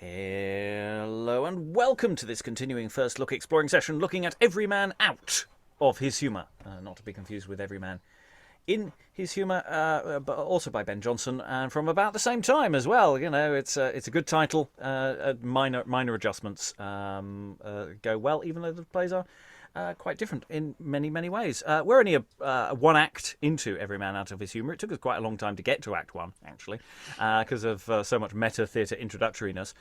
Hello and welcome to this continuing first look exploring session looking at every man out of his humour. Not to be confused with every man in his humour, but also by Ben Jonson, and from about the same time as well. You know, it's a good title. Minor adjustments go well, even though the plays are quite different in many ways. We're only one act into Every Man Out of His Humour. It took us quite a long time to get to Act 1, actually, because of so much meta theatre introductoriness.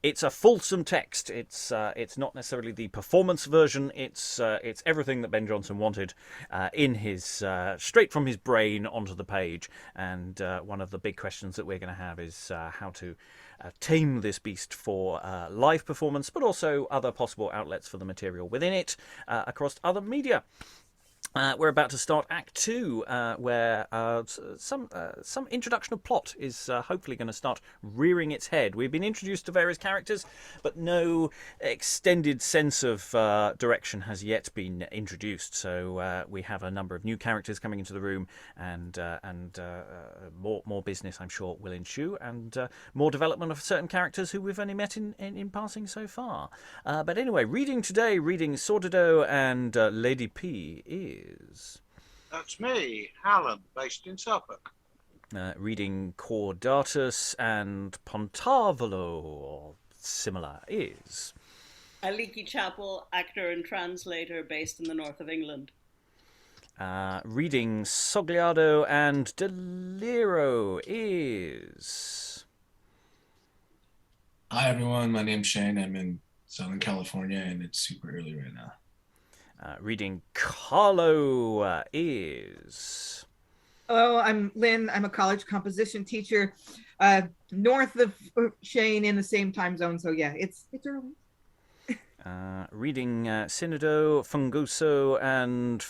It's a fulsome text. It's not necessarily the performance version. It's everything that Ben Jonson wanted in his straight from his brain onto the page. And one of the big questions that we're going to have is how to tame this beast for live performance, but also other possible outlets for the material within it across other media. We're about to start Act 2, where some introduction of plot is hopefully going to start rearing its head. We've been introduced to various characters, but no extended sense of direction has yet been introduced. So we have a number of new characters coming into the room, and more business, I'm sure, will ensue, and more development of certain characters who we've only met in passing so far. But anyway, reading Sordido and Lady P is... That's me, Alan, based in Suffolk. Reading Cordatus and Puntarvolo, or similar, is... Aliki, Chapple, actor and translator based in the north of England. Reading Sogliardo and Deliro is... Hi everyone, my name's Cheynne. I'm in Southern California and it's super early right now. Reading Carlo is... Hello, I'm Lynn. I'm a college composition teacher north of Cheynne in the same time zone. So yeah, it's early. Reading Cinedo, Fungoso, and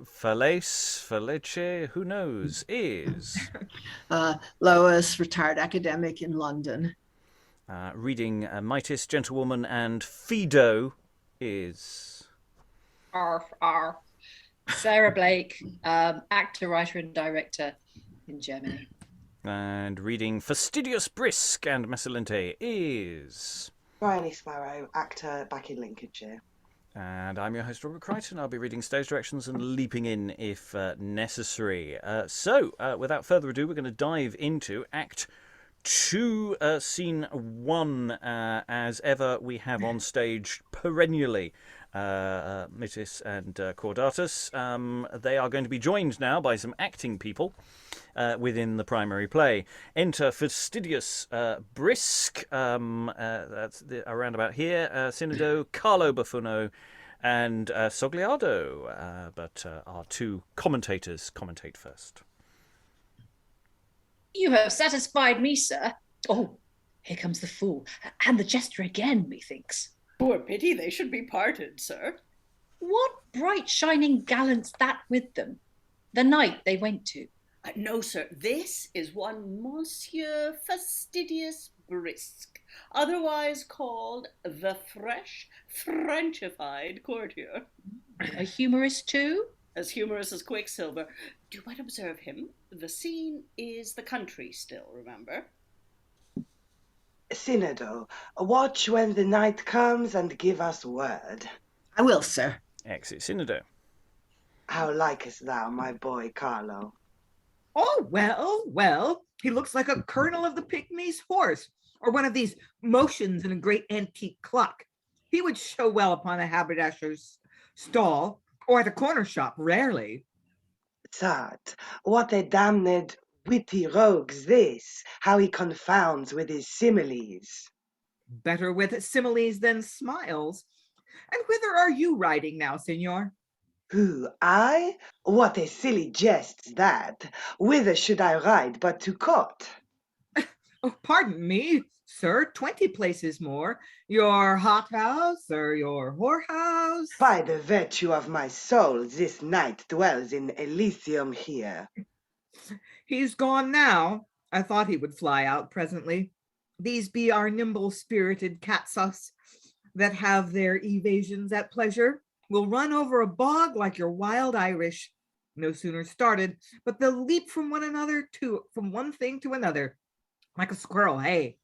Fallace, who knows, is... Lois, retired academic in London. Reading Mitis, Gentlewoman, and Fido is... Arf. Sarah Blake, actor, writer, and director in Germany. And reading Fastidious, Brisk, and Macilente is... Briony, Sparrow, actor back in Lincolnshire. And I'm your host, Robert Crighton. I'll be reading stage directions and leaping in if necessary. So, without further ado, we're going to dive into Act 2, Scene 1. As ever, we have on stage perennially Mitis and Cordatus. They are going to be joined now by some acting people within the primary play. Enter Fastidious, Brisk, that's around about here, Cinedo, Carlo Buffono, and Sogliardo. But our two commentators commentate first. You have satisfied me, sir. Oh, here comes the fool, and the jester again, methinks. Poor pity they should be parted, sir. What bright shining gallants that with them? The knight they went to. No, sir, this is one Monsieur Fastidious Brisk, otherwise called the fresh, Frenchified courtier. A humorist too? As humorous as Quicksilver. Do but observe him. The scene is the country still, remember? Cinedo, watch when the night comes and give us word. I will, sir. Exit Cinedo. How likest thou my boy Carlo? Oh, well, he looks like a colonel of the Pygmies horse, or one of these motions in a great antique clock. He would show well upon a haberdasher's stall, or at a corner shop, rarely. Tut, what a damned witty rogue's this, how he confounds with his similes. Better with similes than smiles. And whither are you riding now, senor? Who, I? What a silly jest's that. Whither should I ride but to court? Oh, pardon me, sir, 20 places more. Your hothouse or your whorehouse? By the virtue of my soul, this knight dwells in Elysium here. He's gone now. I thought he would fly out presently. These be our nimble-spirited catsus that have their evasions at pleasure. Will run over a bog like your wild Irish. No sooner started, but they'll leap from one thing to another, like a squirrel, hey.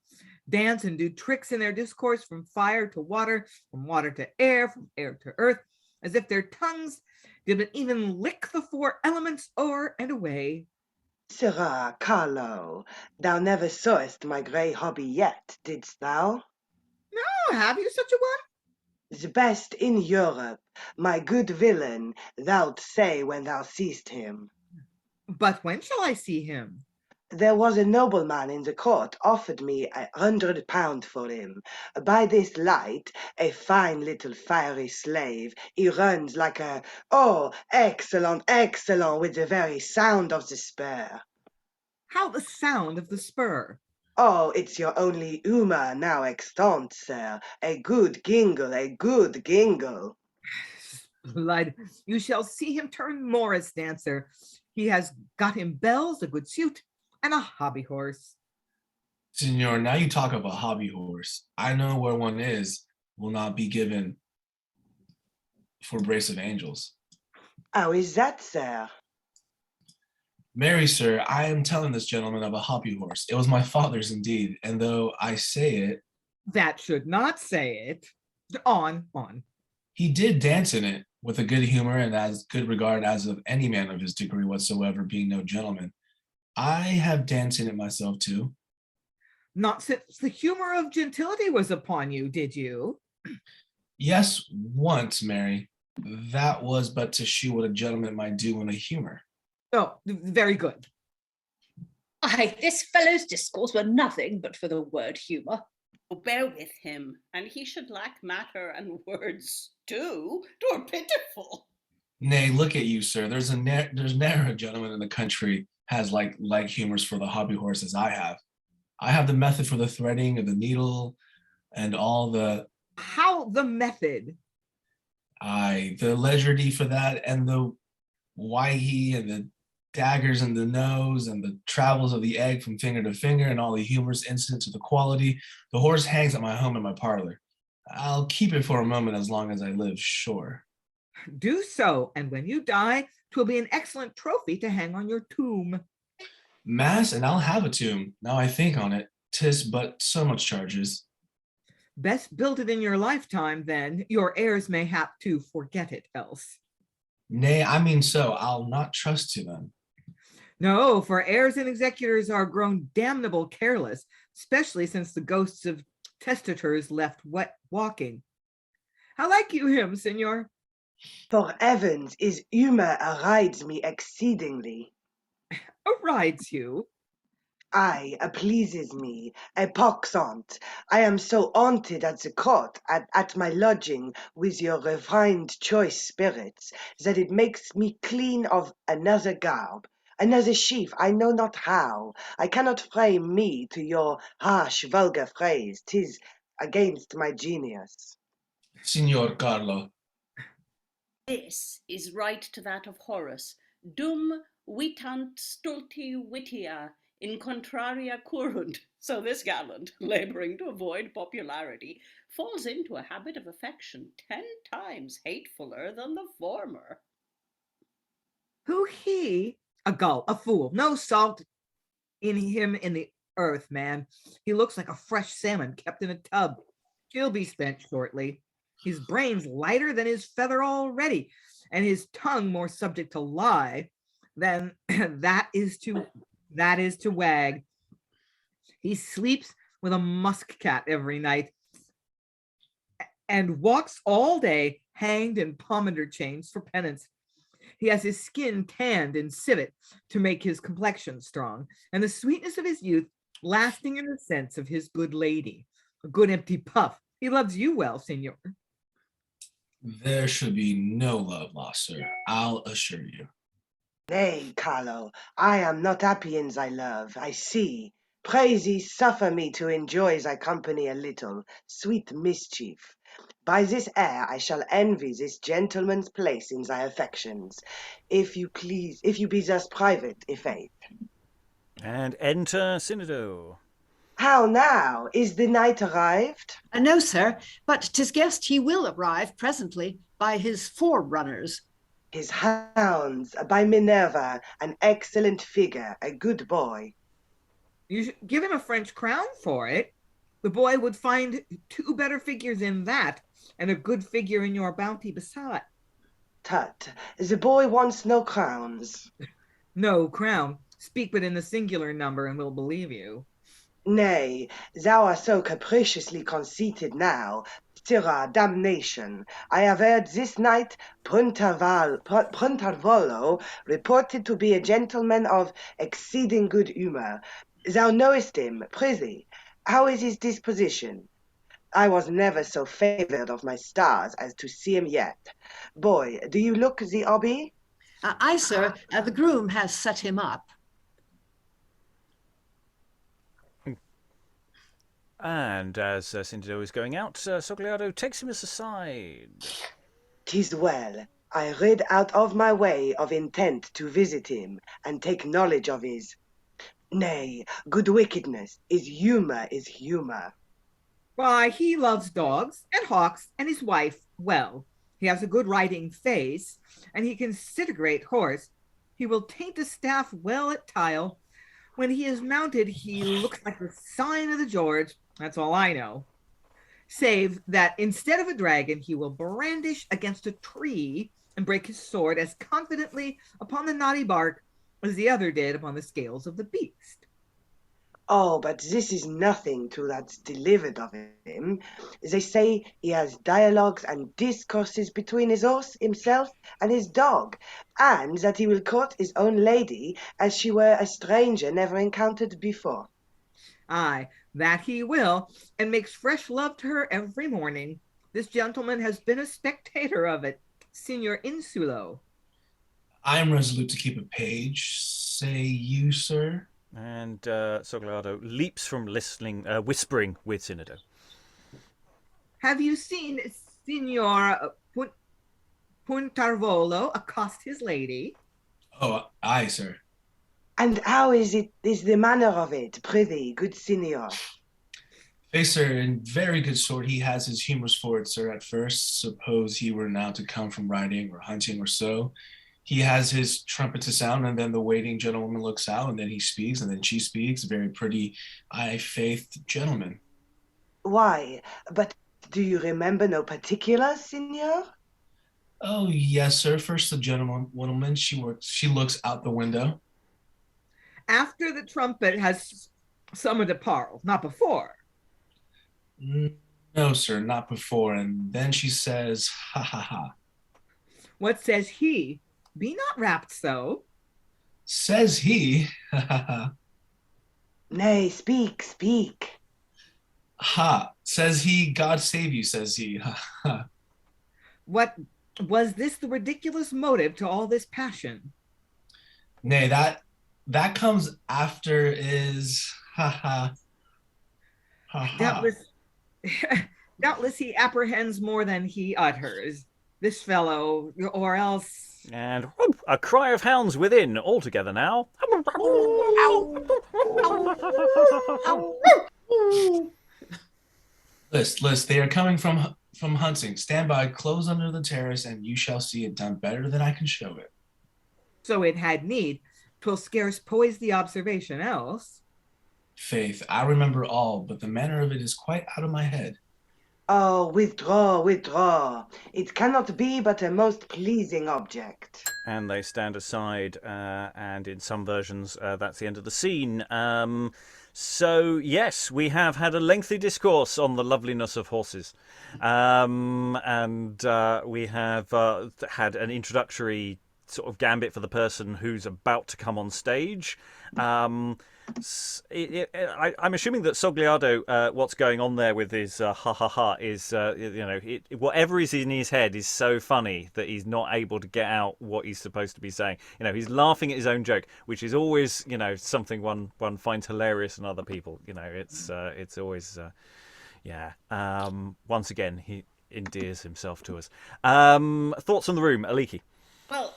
Dance and do tricks in their discourse from fire to water, from water to air, from air to earth, as if their tongues didn't even lick the four elements o'er and away. Sirrah, Carlo, thou never sawest my grey hobby yet, didst thou? Oh, have you such a one? The best in Europe, my good villain, thou'lt say when thou seest him. But when shall I see him? There was a nobleman in the court offered me £100 for him. By this light, a fine little fiery slave, he runs like a, oh, excellent, excellent, with the very sound of the spur. How the sound of the spur? Oh, it's your only humour now extant, sir. A good gingle, a good gingle. Blood, you shall see him turn Morris dancer. He has got him bells, a good suit, and a hobby horse. Signor, now you talk of a hobby horse. I know where one is, will not be given for brace of angels. How is that, sir? Marry, sir, I am telling this gentleman of a hobby horse. It was my father's indeed, and though I say it, That should not say it. On. he did dance in it with a good humor and as good regard as of any man of his degree whatsoever, being no gentleman. I have danced in it myself too. Not since the humor of gentility was upon you, did you? Yes, once, Mary. That was but to shew what a gentleman might do in a humor. Oh, very good. Aye, this fellow's discourse were nothing but for the word humour. Oh, bear with him, and he should lack matter and words too. 'Twere pitiful. Nay, look at you, sir. There's ne'er a gentleman in the country has like humors for the hobby horse as I have. I have the method for the threading of the needle and all the How the method? the leisure for that and the why and the daggers in the nose and the travels of the egg from finger to finger and all the humorous incidents of the quality. The horse hangs at my home in my parlor. I'll keep it for a moment as long as I live, sure. Do so, and when you die, 'twill be an excellent trophy to hang on your tomb. Mass, and I'll have a tomb. Now I think on it, 'tis but so much charges. Best build it in your lifetime, then. Your heirs may hap to forget it else. Nay, I mean so. I'll not trust to them. No, for heirs and executors are grown damnable careless, especially since the ghosts of testators left walking. How like you him, senor? For heavens, his humour arrides me exceedingly. Arrides you? Aye, pleases me, a poxont. I am so haunted at the court, at my lodging, with your refined choice spirits, that it makes me clean of another garb, another sheaf, I know not how. I cannot frame me to your harsh, vulgar phrase. 'Tis against my genius. Signor Carlo. This is right to that of Horace. Dum vitant stulti vitia in contraria currunt. So this gallant, labouring to avoid popularity, falls into a habit of affection 10 times hatefuller than the former. Who he? A gull, a fool, no salt in him in the earth, man. He looks like a fresh salmon kept in a tub. He'll be spent shortly. His brain's lighter than his feather already, and his tongue more subject to lie than that is to wag. He sleeps with a musk cat every night and walks all day hanged in pomander chains for penance. He has his skin tanned in civet to make his complexion strong, and the sweetness of his youth lasting in the sense of his good lady. A good empty puff. He loves you well, senor. There should be no love lost, sir. I'll assure you. Nay, Carlo, I am not happy in thy love, I see. Pray thee suffer me to enjoy thy company a little, sweet mischief. By this air I shall envy this gentleman's place in thy affections, if you please, if you be thus private, i' faith. And enter Cinedo. How now? Is the knight arrived? No, sir, but 'tis guessed he will arrive presently by his forerunners. His hounds, by Minerva, an excellent figure, a good boy. You should give him a French crown for it. The boy would find 2 better figures in that, and a good figure in your bounty beside. Tut, the boy wants no crowns. No crown. Speak but in the singular number, and we'll believe you. Nay, thou art so capriciously conceited now. Sirrah, damnation! I have heard this night Puntarvolo reported to be a gentleman of exceeding good humour. Thou knowest him, prithee. How is his disposition? I was never so favoured of my stars as to see him yet. Boy, do you look the hobby? Aye, sir. The groom has set him up. And as Cinedo is going out, Sogliardo takes him aside. 'Tis well. I rid out of my way of intent to visit him and take knowledge of his. Nay, good wickedness is humour. Why, he loves dogs and hawks and his wife well. He has a good riding face, and he can sit a great horse. He will taint a staff well at tile. When he is mounted, he looks like the sign of the George. That's all I know. Save that instead of a dragon, he will brandish against a tree and break his sword as confidently upon the knotty bark as the other did upon the scales of the beast. Oh, but this is nothing to that's delivered of him. They say he has dialogues and discourses between his horse, himself, and his dog, and that he will court his own lady as she were a stranger never encountered before. Aye, that he will, and makes fresh love to her every morning. This gentleman has been a spectator of it, Signor Insulo. I am resolute to keep a page. Say you, sir? And Sogliardo leaps from whispering with Cinedo. Have you seen Signor Puntarvolo accost his lady? Oh, aye, sir. And how is the manner of it, prithee, good senior? Hey, sir, in very good sort. He has his humours for it, sir, at first. Suppose he were now to come from riding or hunting or so. He has his trumpet to sound, and then the waiting gentlewoman looks out, and then he speaks, and then she speaks. Very pretty, faith gentleman. Why, but do you remember no particulars, signor? Oh, yes, sir. First, the gentlewoman, she looks out the window. After the trumpet has summoned a parle, not before. No, sir, not before. And then she says, ha, ha, ha. What says he? Be not rapt so. Says he, ha, ha, ha. Nay, speak. Ha, says he, God save you, says he. Ha, ha. What was this the ridiculous motive to all this passion? Nay, that comes after is, ha, ha. Ha, ha. Doubtless he apprehends more than he utters. This fellow, or else... And whoop, a cry of hounds within, all together now. List, they are coming from hunting. Stand by, close under the terrace, and you shall see it done better than I can show it. So it had need. 'Twill scarce poise the observation else. Faith, I remember all, but the manner of it is quite out of my head. Oh, withdraw. It cannot be but a most pleasing object. And they stand aside, and in some versions, that's the end of the scene. So, yes, we have had a lengthy discourse on the loveliness of horses. And we have had an introductory sort of gambit for the person who's about to come on stage. I'm assuming that Sogliardo, what's going on there with his ha ha ha is, whatever is in his head is so funny that he's not able to get out what he's supposed to be saying. He's laughing at his own joke, which is always, something one finds hilarious in other people. It's always, once again, he endears himself to us. Thoughts on the room, Aliki? Well,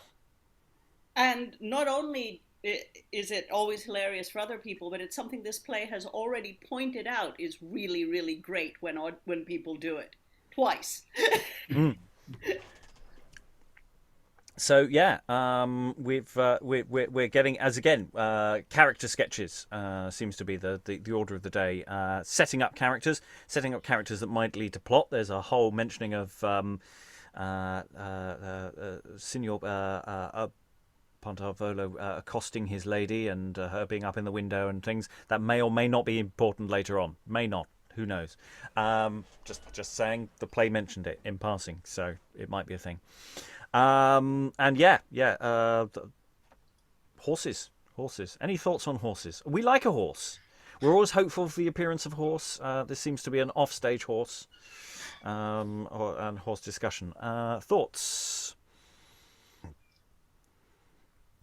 and not only is it always hilarious for other people, but it's something this play has already pointed out is really, really great when people do it. Twice. So yeah, we're getting, as again, character sketches seems to be the order of the day. Setting up characters that might lead to plot. There's a whole mentioning of Signor Puntarvolo accosting his lady and her being up in the window and things that may or may not be important later on. May not. Who knows? Just saying, the play mentioned it in passing, so it might be a thing. And horses. Any thoughts on horses? We like a horse. We're always hopeful for the appearance of horse. This seems to be an offstage horse, and horse discussion. Thoughts?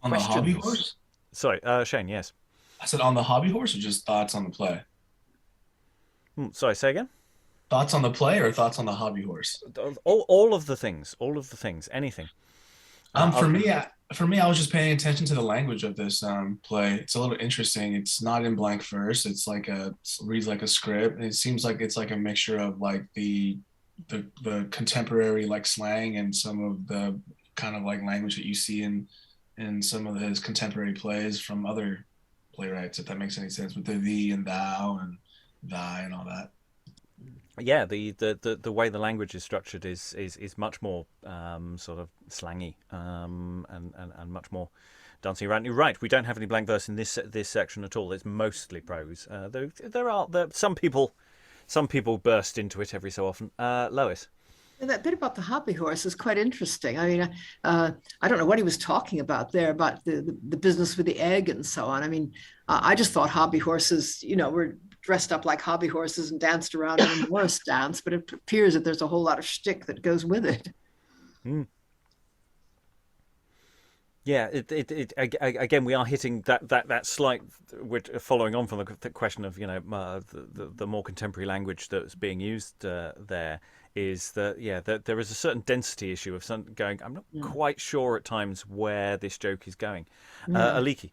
On Questions? the hobby horse? Sorry, Cheynne. Yes. I said on the hobby horse, or just thoughts on the play? Sorry, say again. Thoughts on the play or thoughts on the hobby horse? All of the things. Anything. For me, I was just paying attention to the language of this play. It's a little interesting. It's not in blank verse. It's like reads like a script, and it seems like it's like a mixture of like the contemporary like slang and some of the kind of like language that you see in some of his contemporary plays from other playwrights, if that makes any sense, with the thee and thou and thy and all that. Yeah, the way the language is structured is much more sort of slangy and much more dancing around. You're right. We don't have any blank verse in this section at all. It's mostly prose. There are some people burst into it every so often. Lois. That bit about the hobby horse is quite interesting. I mean, I don't know what he was talking about there, about the business with the egg and so on. I mean, I just thought hobby horses, were dressed up like hobby horses and danced around in a Morris dance, but it appears that there's a whole lot of shtick that goes with it. Mm. Yeah, again, we are hitting that slight. We're following on from the question of the more contemporary language that's being used there. Is that there is a certain density issue of some going. I'm not quite sure at times where this joke is going. Aliki.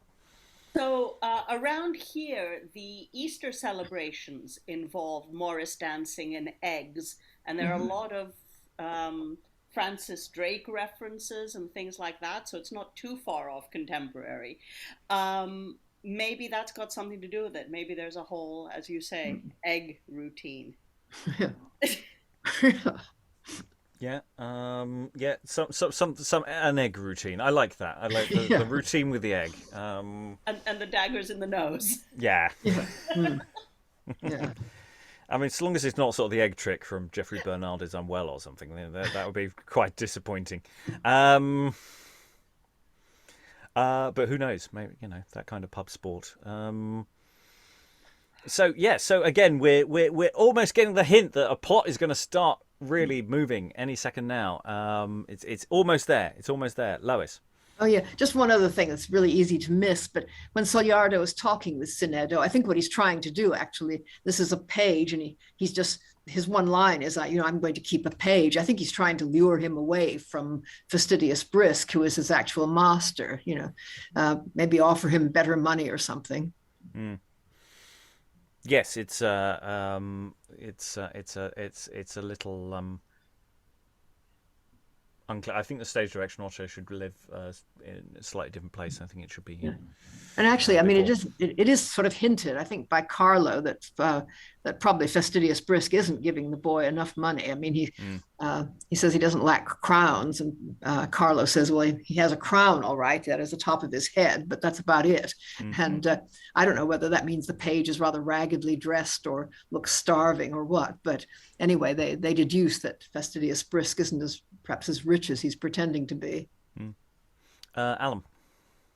So around here, the Easter celebrations involve Morris dancing and eggs, and there are a lot of Francis Drake references and things like that. So it's not too far off contemporary. Maybe that's got something to do with it. Maybe there's a whole, as you say, egg routine. Yeah, some an egg routine. I like that. I like the routine with the egg. And the daggers in the nose. Yeah. Yeah. I mean, as long as it's not sort of the egg trick from Jeffrey Bernard is Unwell or something, that would be quite disappointing. But who knows? Maybe that kind of pub sport. So again, we're almost getting the hint that a plot is going to start really moving any second now. It's almost there. It's almost there. Lois. Oh yeah, just one other thing that's really easy to miss, but when Sogliardo is talking with Cinedo, I think what he's trying to do, actually, this is a page, and he's just, his one line is, I'm going to keep a page. I think he's trying to lure him away from Fastidious Brisk, who is his actual master, maybe offer him better money or something. Mm. Yes, it's a little unclear. I think the stage direction also should live in a slightly different place. I think it should be. Yeah. And actually, I mean, it is sort of hinted, I think, by Carlo that probably Fastidious Brisk isn't giving the boy enough money. I mean, he says he doesn't lack crowns, and Carlo says, well, he has a crown, all right, that is the top of his head, but that's about it. Mm-hmm. And I don't know whether that means the page is rather raggedly dressed or looks starving or what. But anyway, they deduce that Fastidious Brisk isn't perhaps as rich as he's pretending to be. Alan.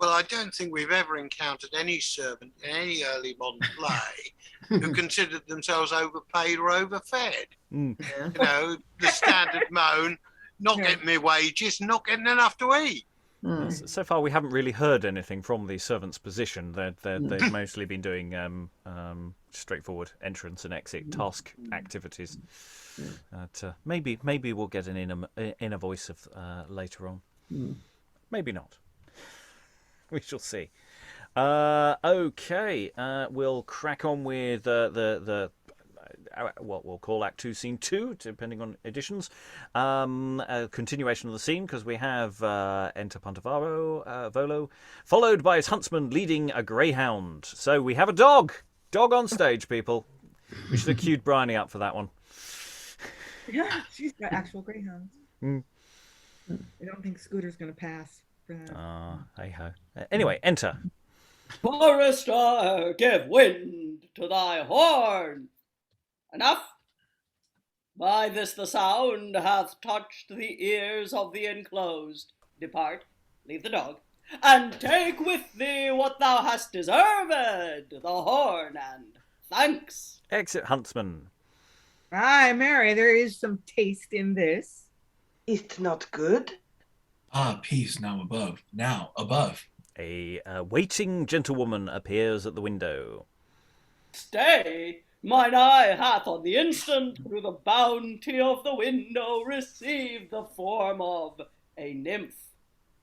Well, I don't think we've ever encountered any servant in any early modern play who considered themselves overpaid or overfed. Yeah. The standard moan, not getting me wages, not getting enough to eat. So far, we haven't really heard anything from the servant's position. They've mostly been doing straightforward entrance and exit task activities. Maybe we'll get an inner voice of later on. Maybe not. We shall see. Okay, we'll crack on with the what we'll call Act 2, Scene 2, depending on editions. A continuation of the scene, because we have enter Puntarvolo, followed by his huntsman leading a greyhound. So we have a dog. Dog on stage, people. We should have queued Briony up for that one. Yeah, she's got actual greyhounds. Mm. I don't think Scooter's going to pass for that. Hey-ho. Anyway, enter. Forester, give wind to thy horn. Enough. By this the sound hath touched the ears of the enclosed. Depart, leave the dog, and take with thee what thou hast deserved, the horn and thanks. Exit huntsman. Aye, Mary, there is some taste in this. Is't not good? Peace now above. A waiting gentlewoman appears at the window. Stay, mine eye hath on the instant through the bounty of the window received the form of a nymph.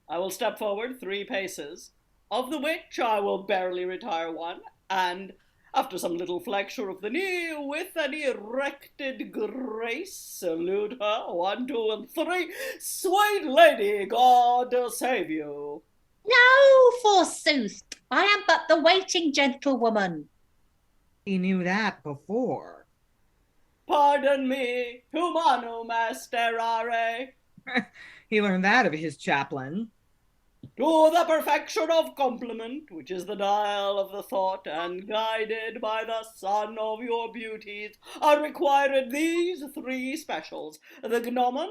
I will step forward 3 paces, of the which I will barely retire 1, and after some little flexure of the knee, with an erected grace, salute her 1, 2, and 3. Sweet lady, God save you. No, forsooth, I am but the waiting gentlewoman. He knew that before. Pardon me, humanum esterare. He learned that of his chaplain. To the perfection of compliment, which is the dial of the thought, and guided by the sun of your beauties, are required these 3 specials, the gnomon,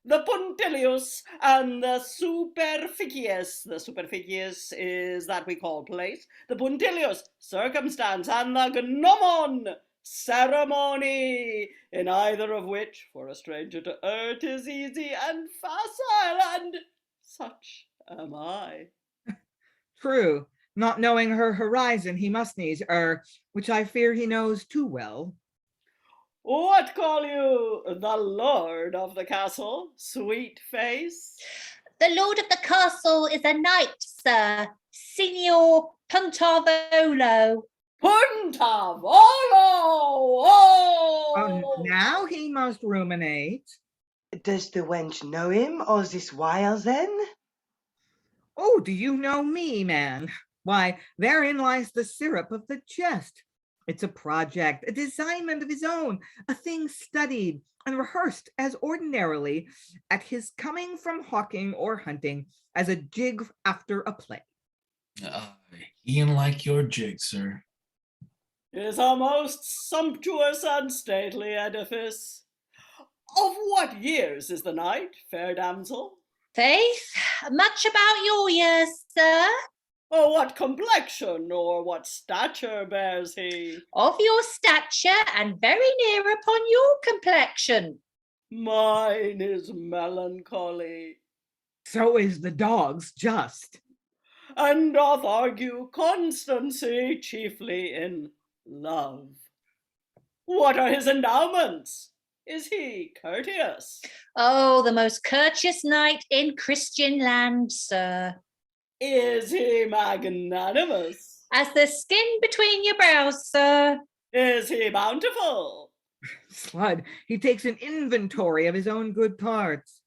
the punctilius, and the superficius. The superficius is that we call place, the punctilius, circumstance, and the gnomon, ceremony, in either of which, for a stranger to err, 'tis easy and facile, and such am I. True. Not knowing her horizon, he must needs err, which I fear he knows too well. What call you the lord of the castle, sweet face? The lord of the castle is a knight, sir, Signor Puntarvolo. Puntarvolo! Oh! Now he must ruminate. Does the wench know him all this while then? Oh, do you know me, man? Why, therein lies the syrup of the jest. It's a project, a designment of his own, a thing studied and rehearsed as ordinarily at his coming from hawking or hunting as a jig after a play. E'en like your jig, sir. Is a most sumptuous and stately edifice. Of what years is the knight, fair damsel? Faith, much about your years, sir. Or what complexion or what stature bears he? Of your stature and very near upon your complexion. Mine is melancholy, So is the dog's just. and doth argue constancy chiefly in love. What are his endowments? Is he courteous? Oh, the most courteous knight in Christian land, sir. Is he magnanimous? As the skin between your brows, sir. Is he bountiful? Slud, he takes an inventory of his own good parts.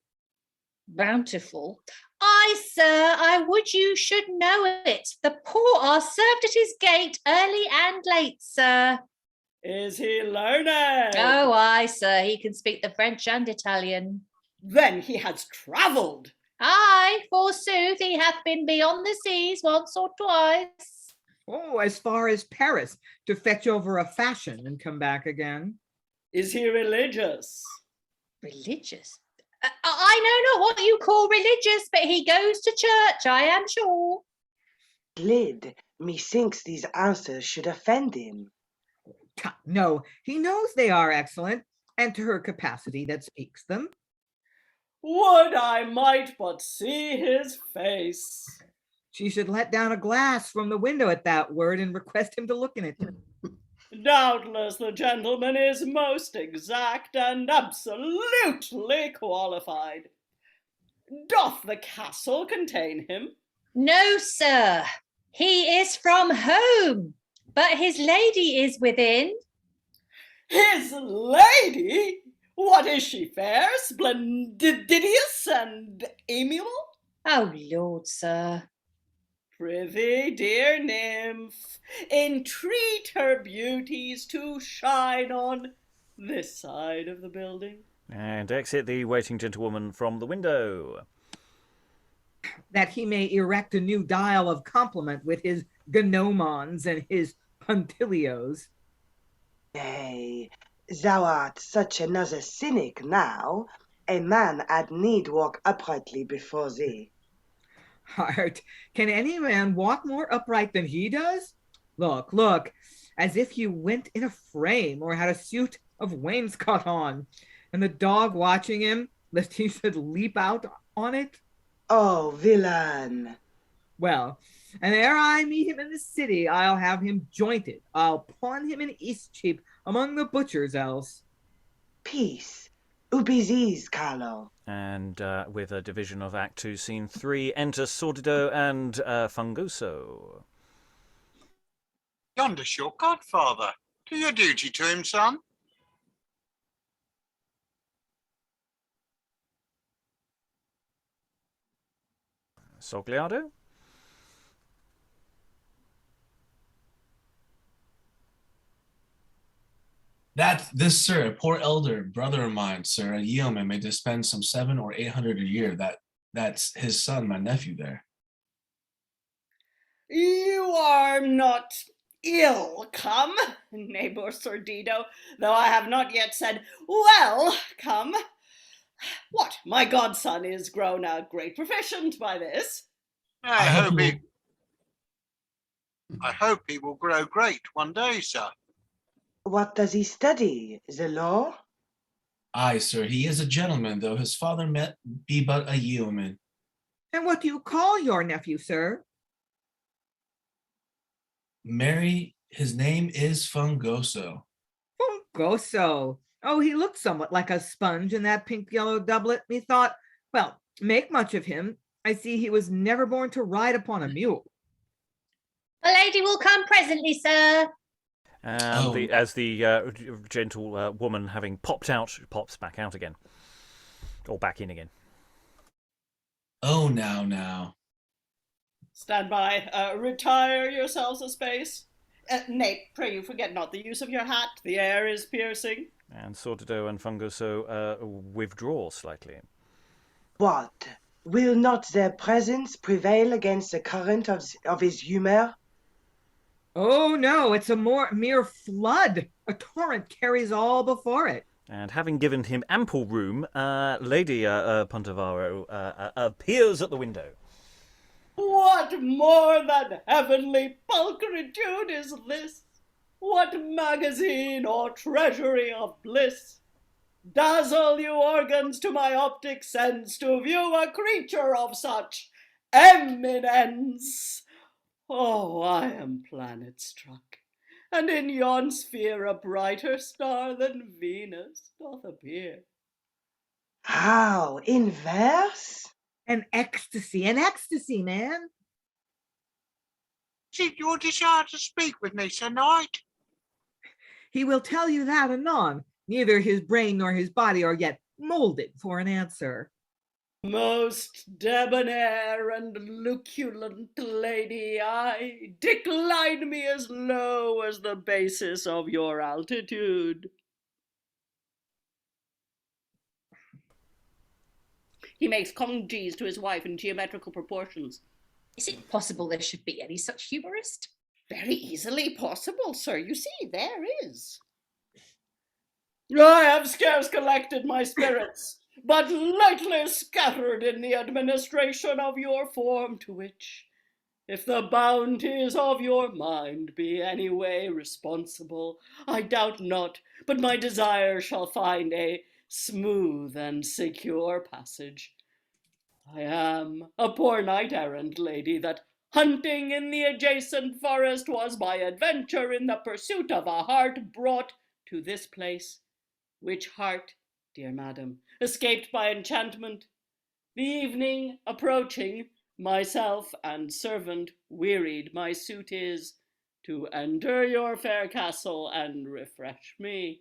Bountiful. Aye, sir, I would you should know it. The poor are served at his gate early and late, sir. Is he learned? Oh, aye, sir, he can speak the French and Italian. Then he has travelled. Aye, forsooth, he hath been beyond the seas once or twice. Oh, as far as Paris to fetch over a fashion and come back again. Is he religious? Religious? I know not what you call religious, but he goes to church, I am sure. Lyd, methinks these answers should offend him. No, he knows they are excellent, and to her capacity that speaks them. Would I might but see his face. She should let down a glass from the window at that word and request him to look in it. Doubtless the gentleman is most exact and absolutely qualified. Doth the castle contain him? No, sir, he is from home, but his lady is within. His lady? What is she, fair, splendidous, and amiable? Oh, Lord, sir. Prithee, dear nymph, entreat her beauties to shine on this side of the building. And exit the waiting gentlewoman from the window. That he may erect a new dial of compliment with his gnomons and his punctilios. Nay, thou art such another cynic now. A man had need walk uprightly before thee. Heart, can any man walk more upright than he does? Look, as if you went in a frame or had a suit of wainscot on, and the dog watching him, lest he should leap out on it. Oh, villain! Well, and ere I meet him in the city, I'll have him jointed. I'll pawn him in Eastcheap among the butchers else. Peace. Ubi these, Carlo? And with a division of Act 2, Scene 3, enter Sordido and Fungoso. Yonder's your godfather. Do your duty to him, son. Sogliardo? This, sir, a poor elder brother of mine, sir, a yeoman may dispense some 700 or 800 a year. That's his son, my nephew there. You are not ill come, neighbor Sordido, though I have not yet said, well, come. What, my godson is grown a great proficient by this? I hope he will grow great one day, sir. What does he study? The law? Aye, sir, he is a gentleman, though his father be but a yeoman. And what do you call your nephew, sir? Mary, his name is Fungoso. Fungoso. Oh, he looked somewhat like a sponge in that pink-yellow doublet, methought. Well, make much of him. I see he was never born to ride upon a mule. The lady will come presently, sir. And as the gentle woman, having popped out, pops back out again. Or back in again. Oh, now. Stand by. Retire yourselves a space. Nay, pray you forget not the use of your hat. The air is piercing. And Sordido and Fungoso withdraw slightly. What? Will not their presence prevail against the current of his humour? Oh, no, it's a mere flood. A torrent carries all before it. And having given him ample room, Lady Puntarvolo appears at the window. What more than heavenly pulchritude is this? What magazine or treasury of bliss? Dazzle you organs to my optic sense to view a creature of such eminence. Oh, I am planet struck, and in yon sphere a brighter star than Venus doth appear. How? In verse? An ecstasy, man. Is it your desire to speak with me, Sir Knight? He will tell you that anon. Neither his brain nor his body are yet molded for an answer. Most debonair and luculent lady, I decline me as low as the basis of your altitude. He makes congees to his wife in geometrical proportions. Is it possible there should be any such humorist? Very easily possible, sir. You see, there is. I have scarce collected my spirits, but lightly scattered in the administration of your form, to which, if the bounties of your mind be any way responsible, I doubt not, but my desire shall find a smooth and secure passage. I am a poor knight-errant lady, that hunting in the adjacent forest was my adventure in the pursuit of a heart brought to this place, which heart, dear madam, escaped by enchantment. The evening approaching, myself and servant wearied, my suit is to enter your fair castle and refresh me.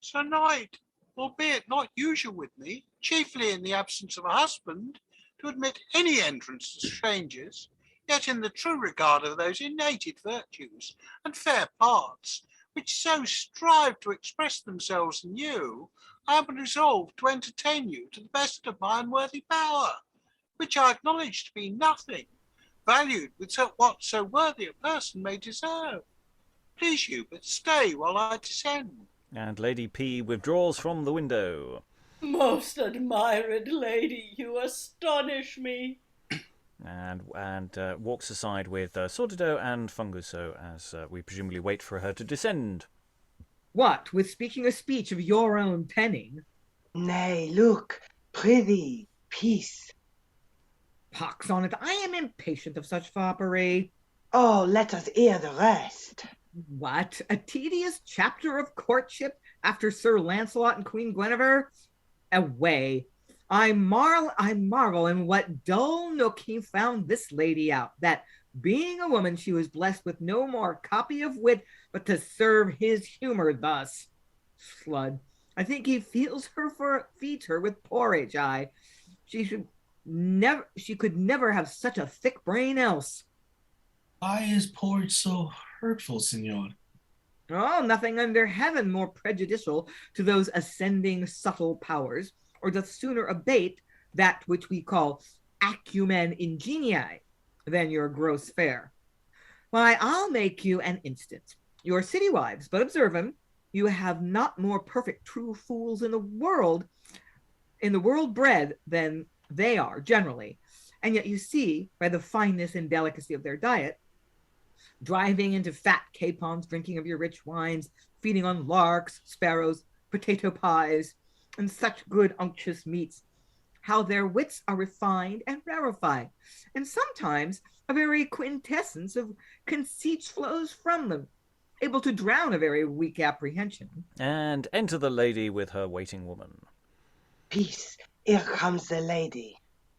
Sir Knight, albeit not usual with me, chiefly in the absence of a husband, to admit any entrance to strangers, yet in the true regard of those innated virtues and fair parts which so strive to express themselves in you, I am resolved to entertain you to the best of my unworthy power, which I acknowledge to be nothing, valued with what so worthy a person may deserve. Please you but stay while I descend. And Lady P withdraws from the window. Most admired lady, you astonish me. And walks aside with Sordido and Fungoso as we presumably wait for her to descend. What, with speaking a speech of your own penning? Nay, look, prithee, peace. Pox on it, I am impatient of such foppery. Oh, let us hear the rest. What, a tedious chapter of courtship after Sir Lancelot and Queen Guinevere? Away. I marvel in what dull nook he found this lady out, that being a woman she was blessed with no more copy of wit but to serve his humour thus. Slud, I think he feeds her with porridge. She could never have such a thick brain else. Why is porridge so hurtful, Signor? Oh, nothing under heaven more prejudicial to those ascending subtle powers, or doth sooner abate that which we call acumen ingenii than your gross fare. Why, I'll make you an instance. Your city wives, but observe 'em, you have not more perfect true fools in the world bred than they are generally, and yet you see, by the fineness and delicacy of their diet, driving into fat capons, drinking of your rich wines, feeding on larks, sparrows, potato pies, and such good unctuous meats, how their wits are refined and rarefied, and sometimes a very quintessence of conceit flows from them, able to drown a very weak apprehension. And enter the lady with her waiting woman. Peace, here comes the lady.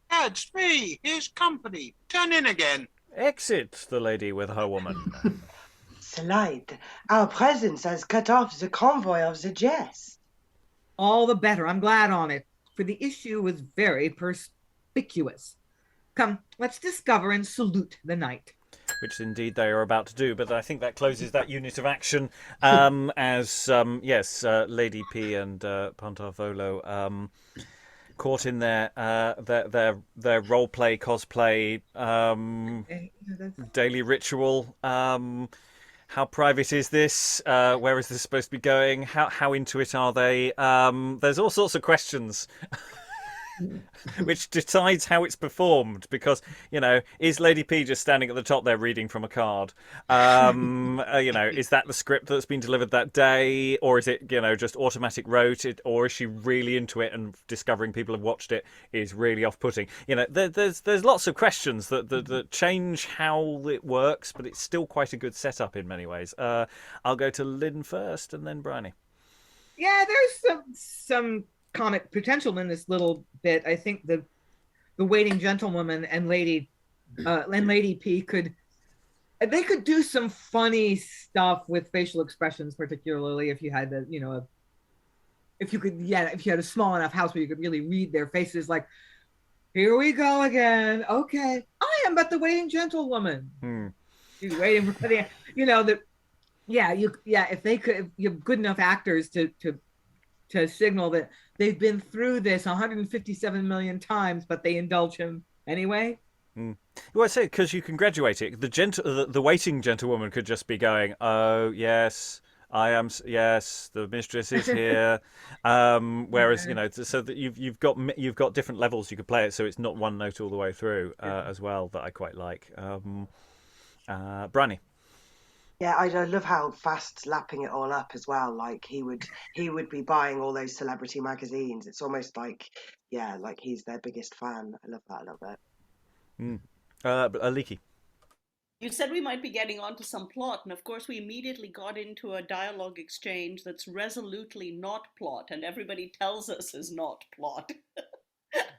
That's me, here's company. Turn in again. Exit the lady with her woman. Slide, our presence has cut off the convoy of the jest. All the better, I'm glad on it, for the issue was very perspicuous. Come, let's discover and salute the knight. Which indeed they are about to do, but I think that closes that unit of action. Lady P and Puntarvolo caught in their role play, cosplay, daily ritual. How private is this? Where is this supposed to be going? How into it are they? There's all sorts of questions. Which decides how it's performed, because is Lady P just standing at the top there reading from a card? Is that the script that's been delivered that day, or is it just automatic wrote it, or is she really into it and discovering people have watched it is really off-putting? There's lots of questions that change how it works, but it's still quite a good setup in many ways. I'll go to Lynn first, and then Briony. Yeah, there's some comic potential in this little bit. I think the waiting gentlewoman and Lady P could do some funny stuff with facial expressions, particularly if you had if you had a small enough house where you could really read their faces. Like, here we go again. Okay, I am but the waiting gentlewoman. She's waiting for the if they could, you have good enough actors to signal that they've been through this 157 million times, but they indulge him anyway. Well, I say, because you can graduate it. The waiting gentlewoman could just be going, "Oh yes, I am. Yes, the mistress is here." Whereas so that you've got different levels you could play it, so it's not one note all the way through as well. That I quite like. Briony. Yeah, I love how fast lapping it all up as well. Like he would be buying all those celebrity magazines. It's almost like he's their biggest fan. I love that a little bit. Aliki. You said we might be getting onto some plot, and of course we immediately got into a dialogue exchange that's resolutely not plot, and everybody tells us is not plot.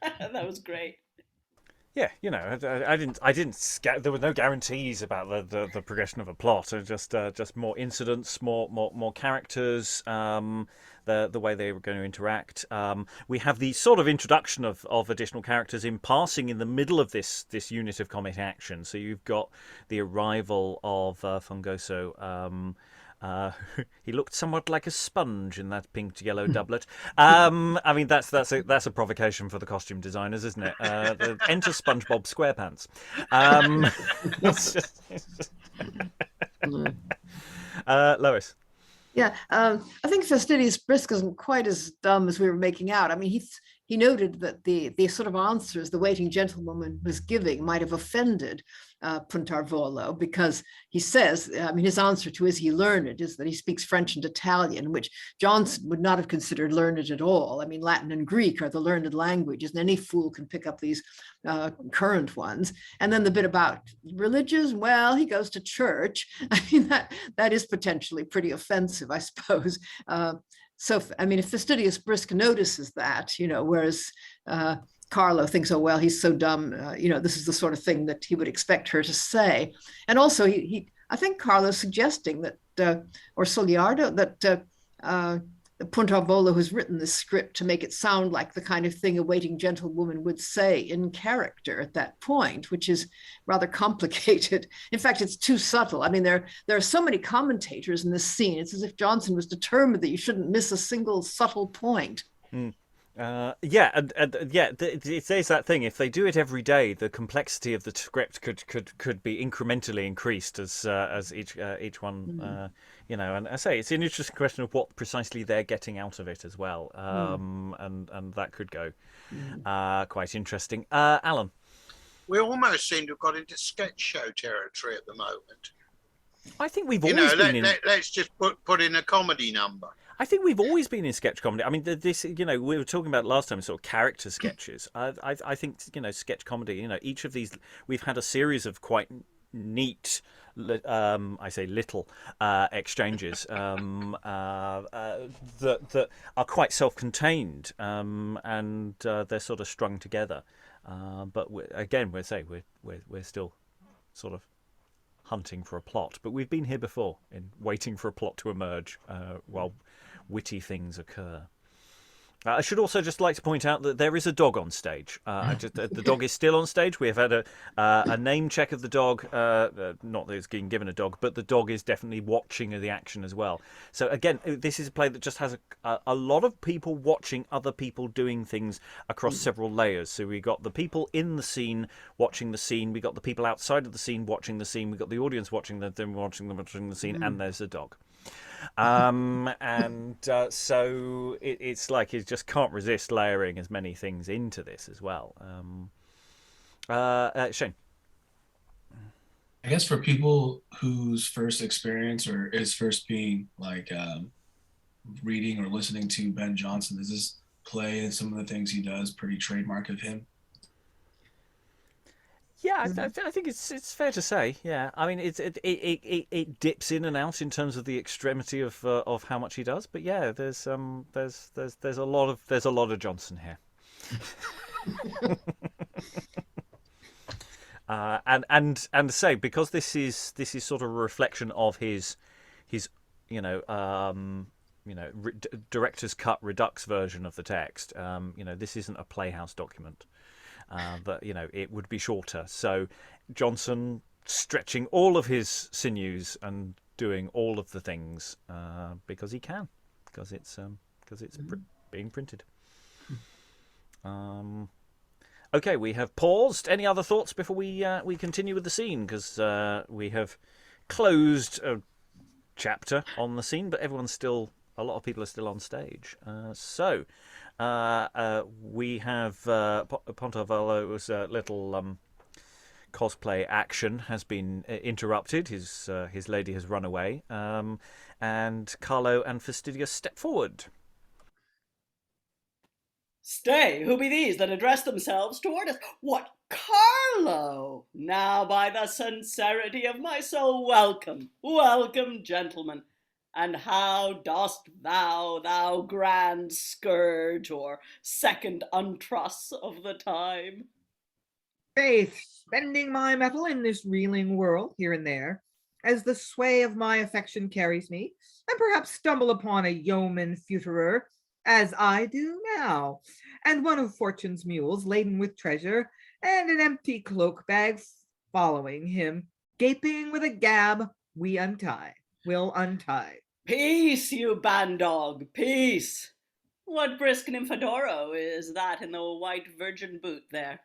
That was great. Yeah, I didn't. There were no guarantees about the progression of a plot. Just more incidents, more characters. The way they were going to interact. We have the sort of introduction of additional characters in passing in the middle of this unit of comic action. So you've got the arrival of Fungoso. He looked somewhat like a sponge in that pink-yellow doublet. I mean, that's a provocation for the costume designers, isn't it? Enter SpongeBob SquarePants. Lois. Yeah, I think Fastidious Brisk isn't quite as dumb as we were making out. I mean, he noted that the sort of answers the waiting gentlewoman was giving might have offended Puntarvolo, because he says, I mean, his answer to is he learned is that he speaks French and Italian, which Jonson would not have considered learned at all. I mean, Latin and Greek are the learned languages, and any fool can pick up these current ones. And then the bit about religious, well, he goes to church. I mean, that is potentially pretty offensive, I suppose. So, I mean, if Fastidious Brisk notices that, whereas Carlo thinks, oh, well, he's so dumb, this is the sort of thing that he would expect her to say. And also, I think Carlo's suggesting that, or Sogliardo, that Puntarvolo has written this script to make it sound like the kind of thing a waiting gentlewoman would say in character at that point, which is rather complicated. In fact, it's too subtle. I mean, there are so many commentators in this scene. It's as if Jonson was determined that you shouldn't miss a single subtle point. Mm. It says that thing. If they do it every day, the complexity of the script could be incrementally increased as each one, And I say it's an interesting question of what precisely they're getting out of it as well, and that could go quite interesting. Alan, we almost seem to have got into sketch show territory at the moment. I think we've always been in. Let's just put in a comedy number. I think we've always been in sketch comedy. I mean, we were talking about last time, sort of character sketches. I think, sketch comedy, each of these, we've had a series of quite neat, I say little, exchanges that are quite self-contained, and they're sort of strung together. But we're still sort of hunting for a plot, but we've been here before in waiting for a plot to emerge while witty things occur. I should also just like to point out that there is a dog on stage. The dog is still on stage. We have had a name check of the dog. Not that it's being given a dog, but the dog is definitely watching the action as well. So again, this is a play that just has a lot of people watching other people doing things across several layers. So we got the people in the scene watching the scene. We got the people outside of the scene watching the scene. We got the audience watching the scene, and there's a dog. So it's like it just can't resist layering as many things into this as well. Cheynne. I guess for people whose first experience or is first being like reading or listening to Ben Jonson, is this play and some of the things he does pretty trademark of him? Yeah, I think it's fair to say. Yeah, I mean it dips in and out in terms of the extremity of how much he does, but yeah, there's a lot of Jonson here. And say, because this is sort of a reflection of his director's cut redux version of the text. This isn't a Playhouse document. That it would be shorter. So Jonson stretching all of his sinews and doing all of the things because he can, because it's being printed. Okay, we have paused. Any other thoughts before we continue with the scene? Because we have closed a chapter on the scene, but a lot of people are still on stage. So we have Puntarvolo's little cosplay action has been interrupted. His lady has run away, and Carlo and Fastidious step forward. Stay, who be these that address themselves toward us? What, Carlo? Now, by the sincerity of my soul, welcome, gentlemen. And how dost thou grand scourge or second untruss of the time? faith, spending my metal in this reeling world here and there, as the sway of my affection carries me, and perhaps stumble upon a yeoman feuterer, as I do now, and one of fortune's mules laden with treasure, and an empty cloak bag following him, gaping with a gab, will untie. Peace, you bandog, peace. What brisk nymphadoro is that in the white virgin boot there?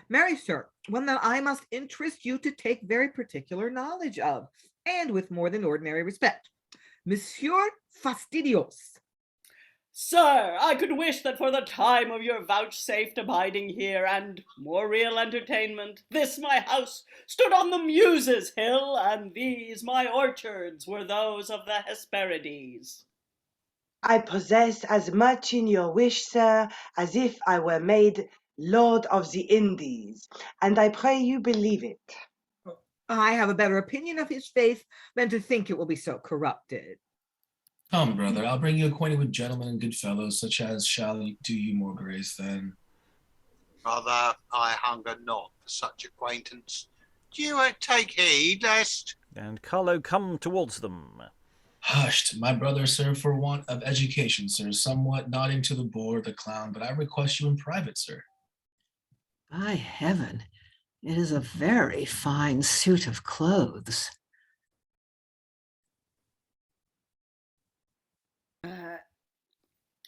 Marry, sir, one that I must interest you to take very particular knowledge of, and with more than ordinary respect. Monsieur Fastidious. Sir, I could wish that for the time of your vouchsafed abiding here and more real entertainment, this my house stood on the Muses' hill, and these my orchards were those of the Hesperides. I possess as much in your wish, sir, as if I were made Lord of the Indies, and I pray you believe it. I have a better opinion of his faith than to think it will be so corrupted. Come, brother, I'll bring you acquainted with gentlemen and good fellows, such as shall do you more grace than. Brother, I hunger not for such acquaintance. Do you take heed, lest... And Carlo come towards them. Hushed, my brother, sir, for want of education, sir, somewhat nodding to the boor, the clown, but I request you in private, sir. By heaven, it is a very fine suit of clothes.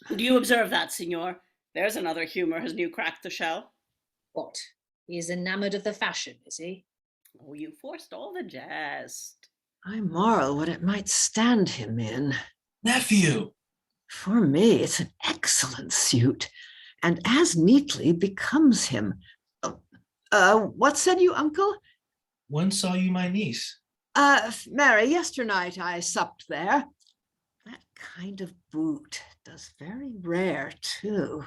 Do you observe that, signor? There's another Humour has new cracked the shell. What? He is enamoured of the fashion, is he? Oh, you forced all the jest. I marvel what it might stand him in. Nephew! For me, it's an excellent suit, and as neatly becomes him. What said you, uncle? When saw you my niece? Mary, yesternight I supped there. That kind of boot does very rare, too.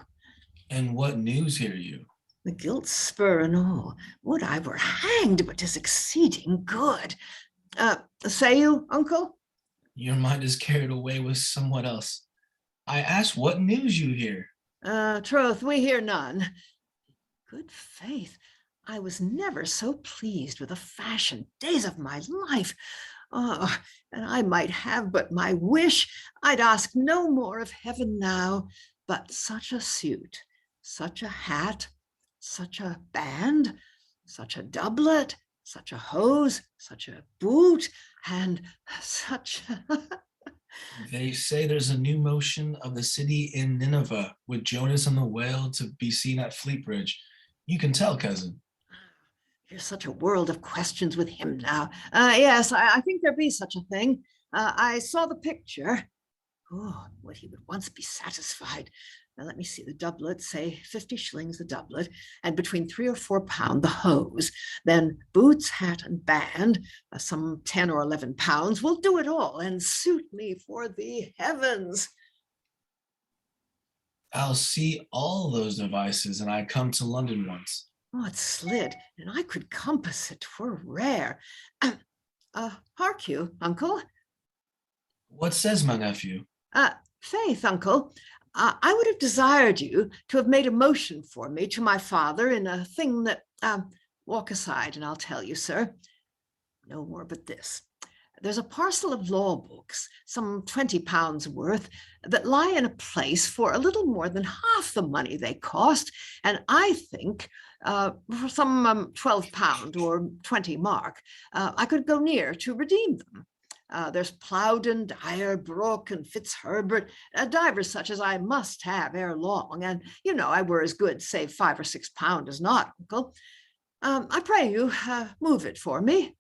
And what news hear you? The gilt spur and all. Would I were hanged, but 'tis exceeding good. Say you, uncle? Your mind is carried away with somewhat else. I ask what news you hear. Troth, we hear none. Good faith, I was never so pleased with a fashion days of my life. Oh, and I might have but my wish, I'd ask no more of heaven now, but such a suit, such a hat, such a band, such a doublet, such a hose, such a boot, and such a... They say there's a new motion of the city in Nineveh with Jonas and the whale to be seen at Fleet Bridge. You can tell, cousin. There's such a world of questions with him now. Yes, I think there be such a thing. I saw the picture. Oh, would he would once be satisfied. Now let me see, the doublet, say 50 shillings the doublet, and between £3 or £4 the hose. Then boots, hat, and band, some 10 or 11 pounds, will do it all and suit me for the heavens. I'll see all those devices, and I come to London once. Oh, it's slid, and I could compass it, 'twere rare. Hark you, uncle. What says my nephew? Faith, uncle, I would have desired you to have made a motion for me to my father in a thing that, walk aside and I'll tell you, sir. No more but this. There's a parcel of law books, some £20 worth, that lie in a place for a little more than half the money they cost, and I think for some £12 or 20 mark, I could go near to redeem them. There's Plowden, Dyer, Brooke, and Fitzherbert, divers such as I must have ere long, and you know I were as good save £5 or £6 as not, uncle. I pray you move it for me.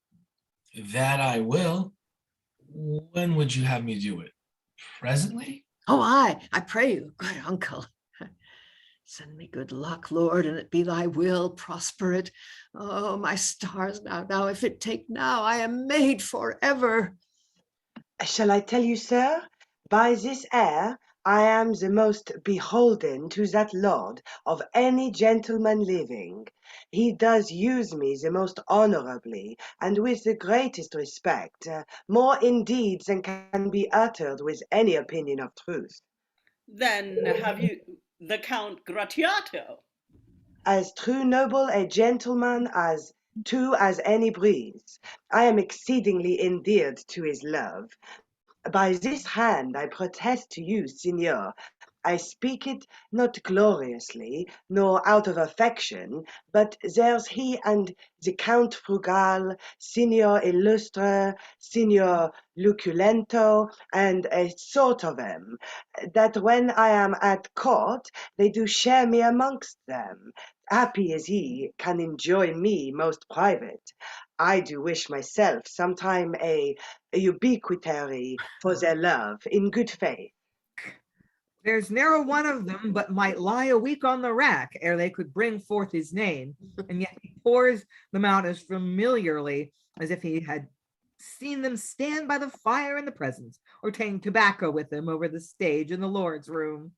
That I will. When would you have me do it? Presently? Oh, I pray you, good uncle. Send me good luck, Lord, and it be thy will, prosper it. Oh, my stars, now, if it take now, I am made forever. Shall I tell you, sir? By this air, I am the most beholden to that lord of any gentleman living. He does use me the most honourably, and with the greatest respect, more indeed than can be uttered with any opinion of truth. Then have you the Count Gratiato? as true noble a gentleman as any breeze. I am exceedingly endeared to his love. By this hand I protest to you, Signor, I speak it not gloriously, nor out of affection, but there's he and the Count Frugal, Signor Illustre, Signor Luculento, and a sort of them, that when I am at court, they do share me amongst them. Happy as he can enjoy me most private. I do wish myself sometime a ubiquitary for their love, in good faith. There's ne'er one of them but might lie a week on the rack ere they could bring forth his name, and yet he pours them out as familiarly as if he had seen them stand by the fire in the presence, or take tobacco with them over the stage in the Lord's room.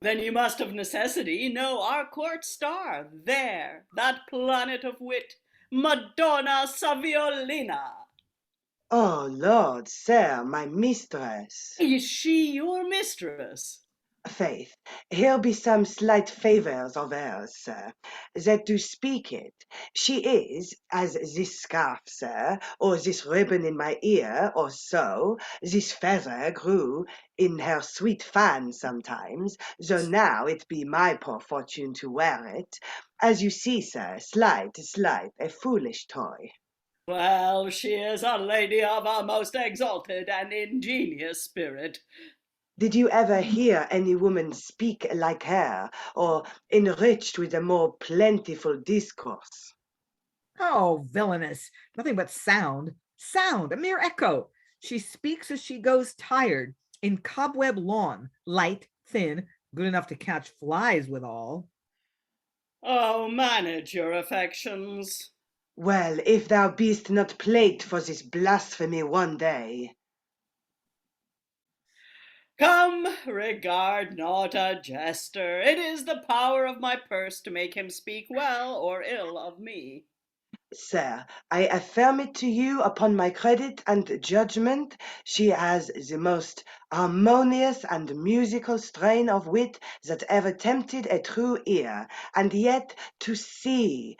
Then you must of necessity know our court star, there, that planet of wit, Madonna Saviolina. Oh, Lord, sir, my mistress. Is she your mistress? Faith, here be some slight favours of hers, sir, that do speak it. She is, as this scarf, sir, or this ribbon in my ear, or so, this feather grew in her sweet fan sometimes, though now it be my poor fortune to wear it. As you see, sir, slight, a foolish toy. Well, she is a lady of a most exalted and ingenious spirit. Did you ever hear any woman speak like her, or enriched with a more plentiful discourse? Oh, villainous, nothing but sound, a mere echo. She speaks as she goes tired, in cobweb lawn, light, thin, good enough to catch flies withal. Oh, manage your affections. Well, if thou beest not plagued for this blasphemy one day. Come, regard not a jester. It is the power of my purse to make him speak well or ill of me. Sir, I affirm it to you upon my credit and judgment, she has the most harmonious and musical strain of wit that ever tempted a true ear, and yet to see,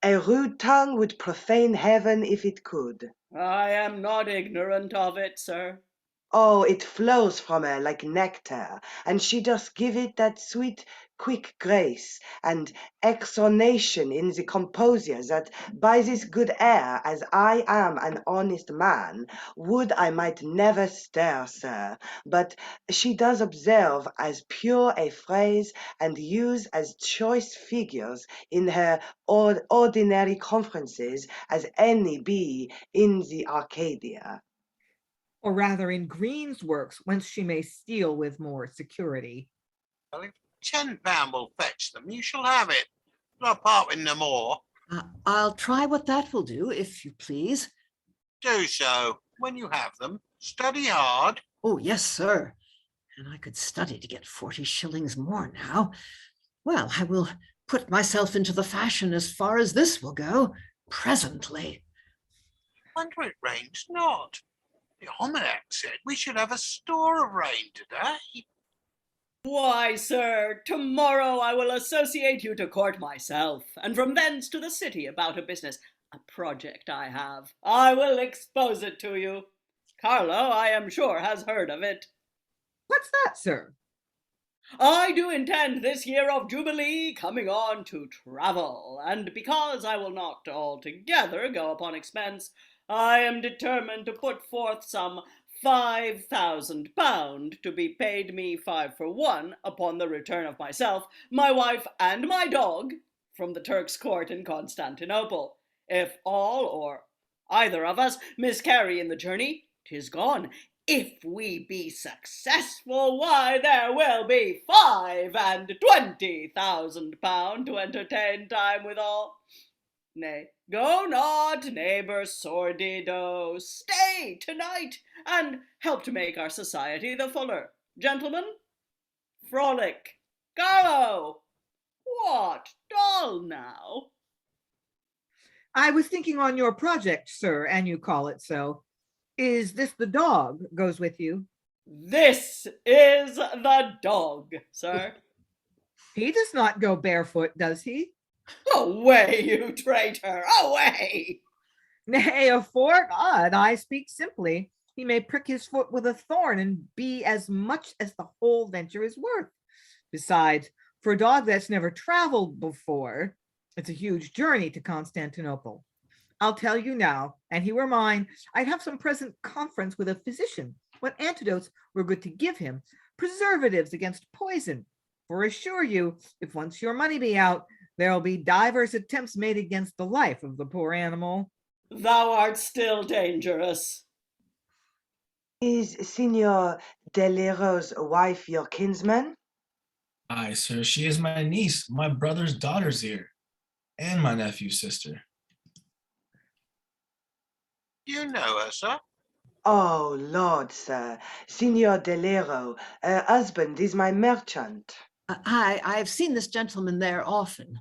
a rude tongue would profane heaven if it could. I am not ignorant of it, sir. Oh, it flows from her like nectar, and she does give it that sweet, quick grace and exonation in the composure that by this good air, as I am an honest man, would I might never stir, sir. But she does observe as pure a phrase and use as choice figures in her ordinary conferences as any be in the Arcadia. Or rather in Green's works, whence she may steal with more security. Well, if £10 will fetch them, you shall have it. Not part with no more. I'll try what that will do, if you please. Do so. When you have them, study hard. Oh, yes, sir. And I could study to get 40 shillings more now. Well, I will put myself into the fashion as far as this will go presently. Wonder it rains not. The almanac said we should have a store of rain today. Why, sir, tomorrow I will associate you to court myself, and from thence to the city about a business, a project I have. I will expose it to you. Carlo, I am sure, has heard of it. What's that, sir? I do intend this year of Jubilee coming on to travel, and because I will not altogether go upon expense, I am determined to put forth some £5,000 to be paid me 5 for 1 upon the return of myself, my wife, and my dog from the Turk's court in Constantinople. If all or either of us miscarry in the journey, 'tis gone. If we be successful, why, there will be £25,000 to entertain time withal. Nay, go not, neighbor Sordido. Stay tonight, and help to make our society the fuller. Gentlemen, frolic. Carlo! What, dull now? I was thinking on your project, sir, and you call it so. Is this the dog goes with you? This is the dog, sir. He does not go barefoot, does he? Away, you traitor! Away! Nay, a fork? And I speak simply. He may prick his foot with a thorn and be as much as the whole venture is worth. Besides, for a dog that's never traveled before, it's a huge journey to Constantinople. I'll tell you now, and he were mine, I'd have some present conference with a physician, what antidotes were good to give him, preservatives against poison. For assure you, if once your money be out, there'll be divers attempts made against the life of the poor animal. Thou art still dangerous. Is Signor Deliro's wife your kinsman? Aye, sir, she is my niece, my brother's daughter's ear, and my nephew's sister. You know her, sir? Oh, Lord, sir. Signor Deliro, her husband is my merchant. I've seen this gentleman there often.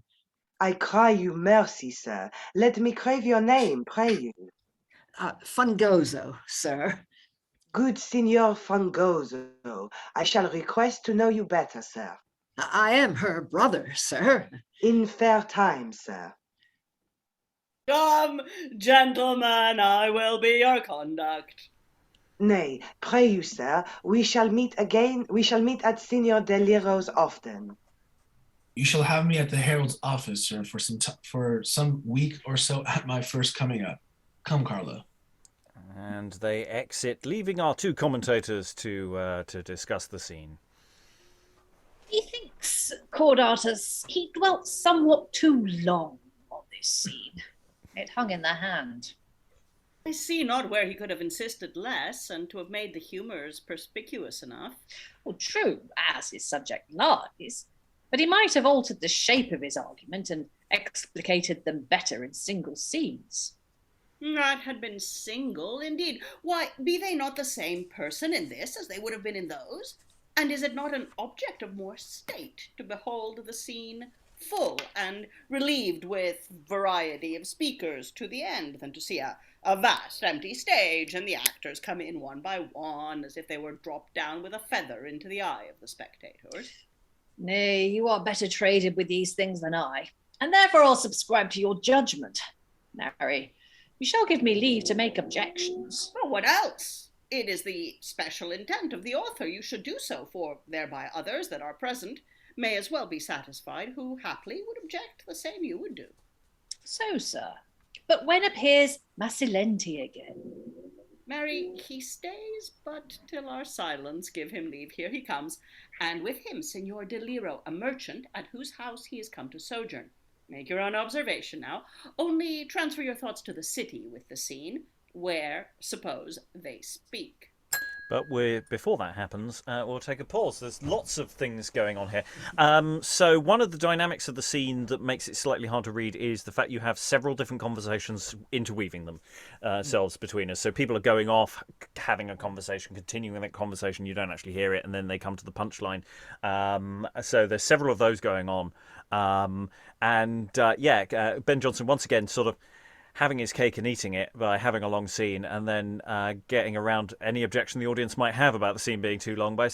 I cry you mercy, sir. Let me crave your name, pray you. Fungoso, sir. Good Signor Fungoso, I shall request to know you better, sir. I am her brother, sir. In fair time, sir. Come, gentlemen, I will be your conduct. Nay, pray you, sir, we shall meet again. We shall meet at Signor Deliro's often. You shall have me at the herald's office, sir, for some week or so at my first coming up. Come, Carlo. And they exit, leaving our two commentators to discuss the scene. Methinks, Cordatus, he dwelt somewhat too long on this scene. It hung in the hand. I see not where he could have insisted less, and to have made the humours perspicuous enough. Well, true, as his subject lies, but he might have altered the shape of his argument and explicated them better in single scenes. That had been single, indeed. Why, be they not the same person in this as they would have been in those? And is it not an object of more state to behold the scene full and relieved with variety of speakers to the end than to see a vast empty stage and the actors come in one by one as if they were dropped down with a feather into the eye of the spectators? Nay, you are better traded with these things than I, and therefore I'll subscribe to your judgment. Marry, you shall give me leave to make objections. Well, what else? It is the special intent of the author you should do so, for thereby others that are present may as well be satisfied, who haply would object the same you would do. So, sir, but when appears Macilente again? Marry, he stays but till our silence give him leave. Here he comes, and with him Signor Deliro, a merchant at whose house he is come to sojourn. Make your own observation now, only transfer your thoughts to the city with the scene, where, suppose, they speak. But before that happens, we'll take a pause. There's lots of things going on here. So one of the dynamics of the scene that makes it slightly hard to read is the fact you have several different conversations interweaving themselves between us. So people are going off, having a conversation, continuing that conversation. You don't actually hear it, and then they come to the punchline. So there's several of those going on. Ben Jonson once again sort of having his cake and eating it by having a long scene, and then getting around any objection the audience might have about the scene being too long by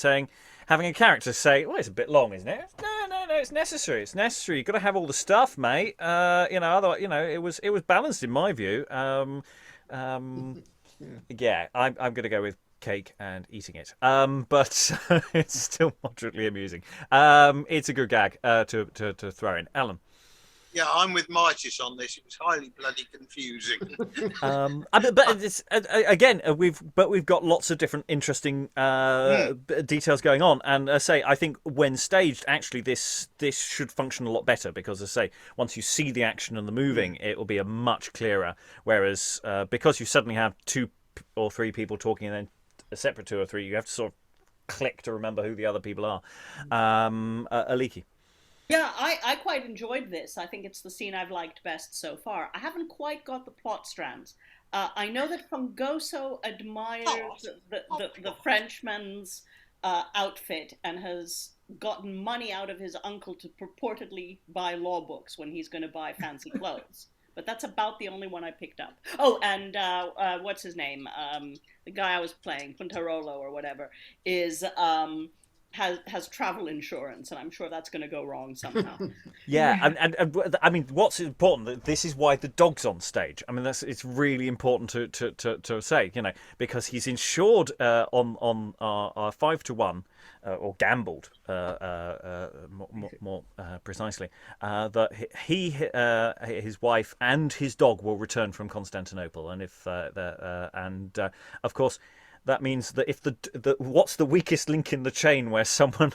having a character say, "Well, it's a bit long, isn't it?" No, it's necessary. It's necessary. You've got to have all the stuff, mate. Otherwise, it was balanced in my view. I'm going to go with cake and eating it. But it's still moderately amusing. It's a good gag to throw in. Alan. Yeah, I'm with Mitis on this. It was highly bloody confusing. But it's, again, we've got lots of different interesting details going on, and I think when staged, actually, this should function a lot better because, once you see the action and the moving, it will be a much clearer. Whereas because you suddenly have 2 or 3 people talking and then a separate 2 or 3, you have to sort of click to remember who the other people are. Aliki. Yeah, I quite enjoyed this. I think it's the scene I've liked best so far. I haven't quite got the plot strands. I know that Fungoso admires the Frenchman's outfit and has gotten money out of his uncle to purportedly buy law books when he's going to buy fancy clothes. But that's about the only one I picked up. Oh, and what's his name? The guy I was playing, Puntarvolo or whatever, is has travel insurance, and I'm sure that's going to go wrong somehow. Yeah, and I mean, what's important? This is why the dog's on stage. I mean, it's really important to say, because he's insured on 5-1, or gambled more precisely, that his wife and his dog will return from Constantinople, and of course. That means that if what's the weakest link in the chain where someone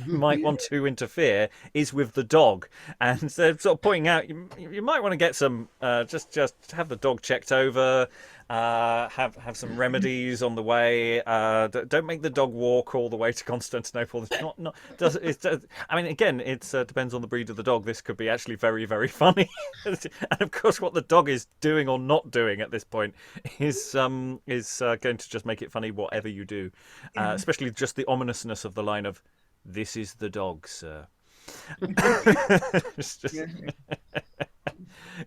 might want to interfere is with the dog, and they're sort of pointing out you might want to get some just have the dog checked over, have some remedies on the way. Don't make the dog walk all the way to Constantinople. I mean, again, it depends on the breed of the dog. This could be actually very, very funny, and of course, what the dog is doing or not doing at this point is going to just make it funny, whatever you do. Especially just the ominousness of the line of "This is the dog, sir,"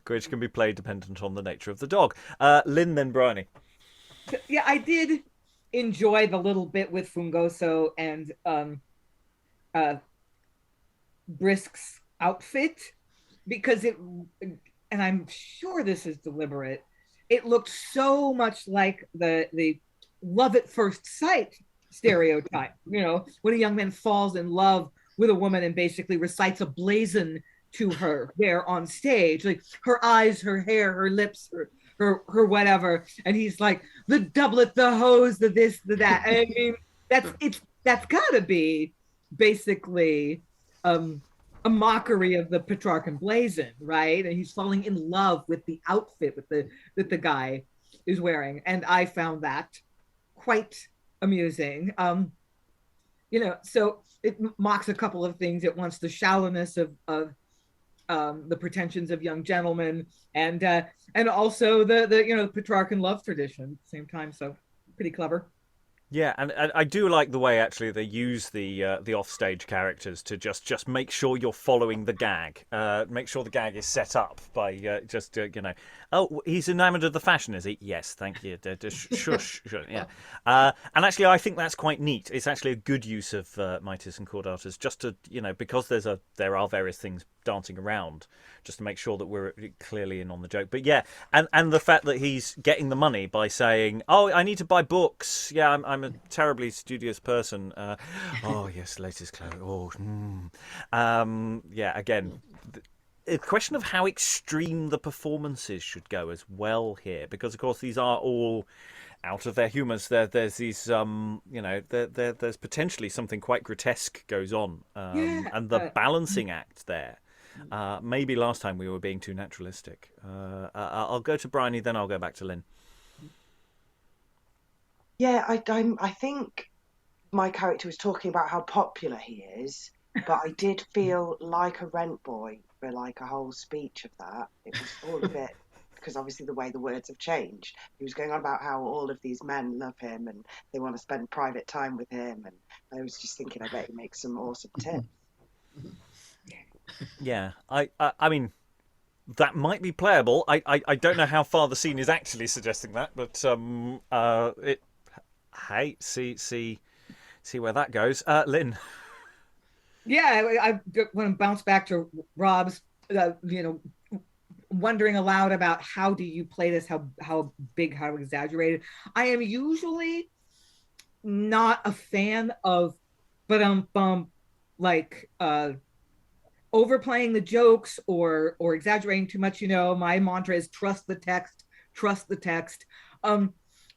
which can be played dependent on the nature of the dog. Lynn, then Briony. Yeah, I did enjoy the little bit with Fungoso and Brisk's outfit, because and I'm sure this is deliberate, it looked so much like the love at first sight stereotype, when a young man falls in love with a woman and basically recites a blazon to her there on stage, like her eyes, her hair, her lips, her whatever, and he's like, the doublet, the hose, the this, the that. I mean, that's gotta be basically a mockery of the Petrarchan blazon, right? And he's falling in love with the outfit that the guy is wearing, and I found that quite amusing. So it mocks a couple of things. It wants the shallowness of the pretensions of young gentlemen, and also the Petrarchan love tradition at the same time. So pretty clever. Yeah, and I do like the way actually they use the offstage characters to just make sure you're following the gag. Make sure the gag is set up by oh, he's enamoured of the fashion, is he? Yes, thank you. Shush, yeah. And actually, I think that's quite neat. It's actually a good use of Mitis and Cordatus, just to because there are various things dancing around, just to make sure that we're clearly in on the joke. But yeah, and the fact that he's getting the money by saying, "Oh, I need to buy books. Yeah, I'm a terribly studious person. Oh yes, latest clothes. Oh, yeah. Again, a question of how extreme the performances should go as well here, because of course these are all out of their humours. There's these there's potentially something quite grotesque goes on, and the balancing act there. Maybe last time we were being too naturalistic. I'll go to Briony, then I'll go back to Lynn. Yeah, I think my character was talking about how popular he is, but I did feel like a rent boy for like a whole speech of that. It was all a bit, because obviously the way the words have changed. He was going on about how all of these men love him and they want to spend private time with him, and I was just thinking, I bet he makes some awesome tips. Yeah, I mean, that might be playable. I don't know how far the scene is actually suggesting that, but see where that goes. Lynn. Yeah, I want to bounce back to Rob's, wondering aloud about how do you play this, how big, how exaggerated. I am usually not a fan of overplaying the jokes or exaggerating too much. My mantra is trust the text.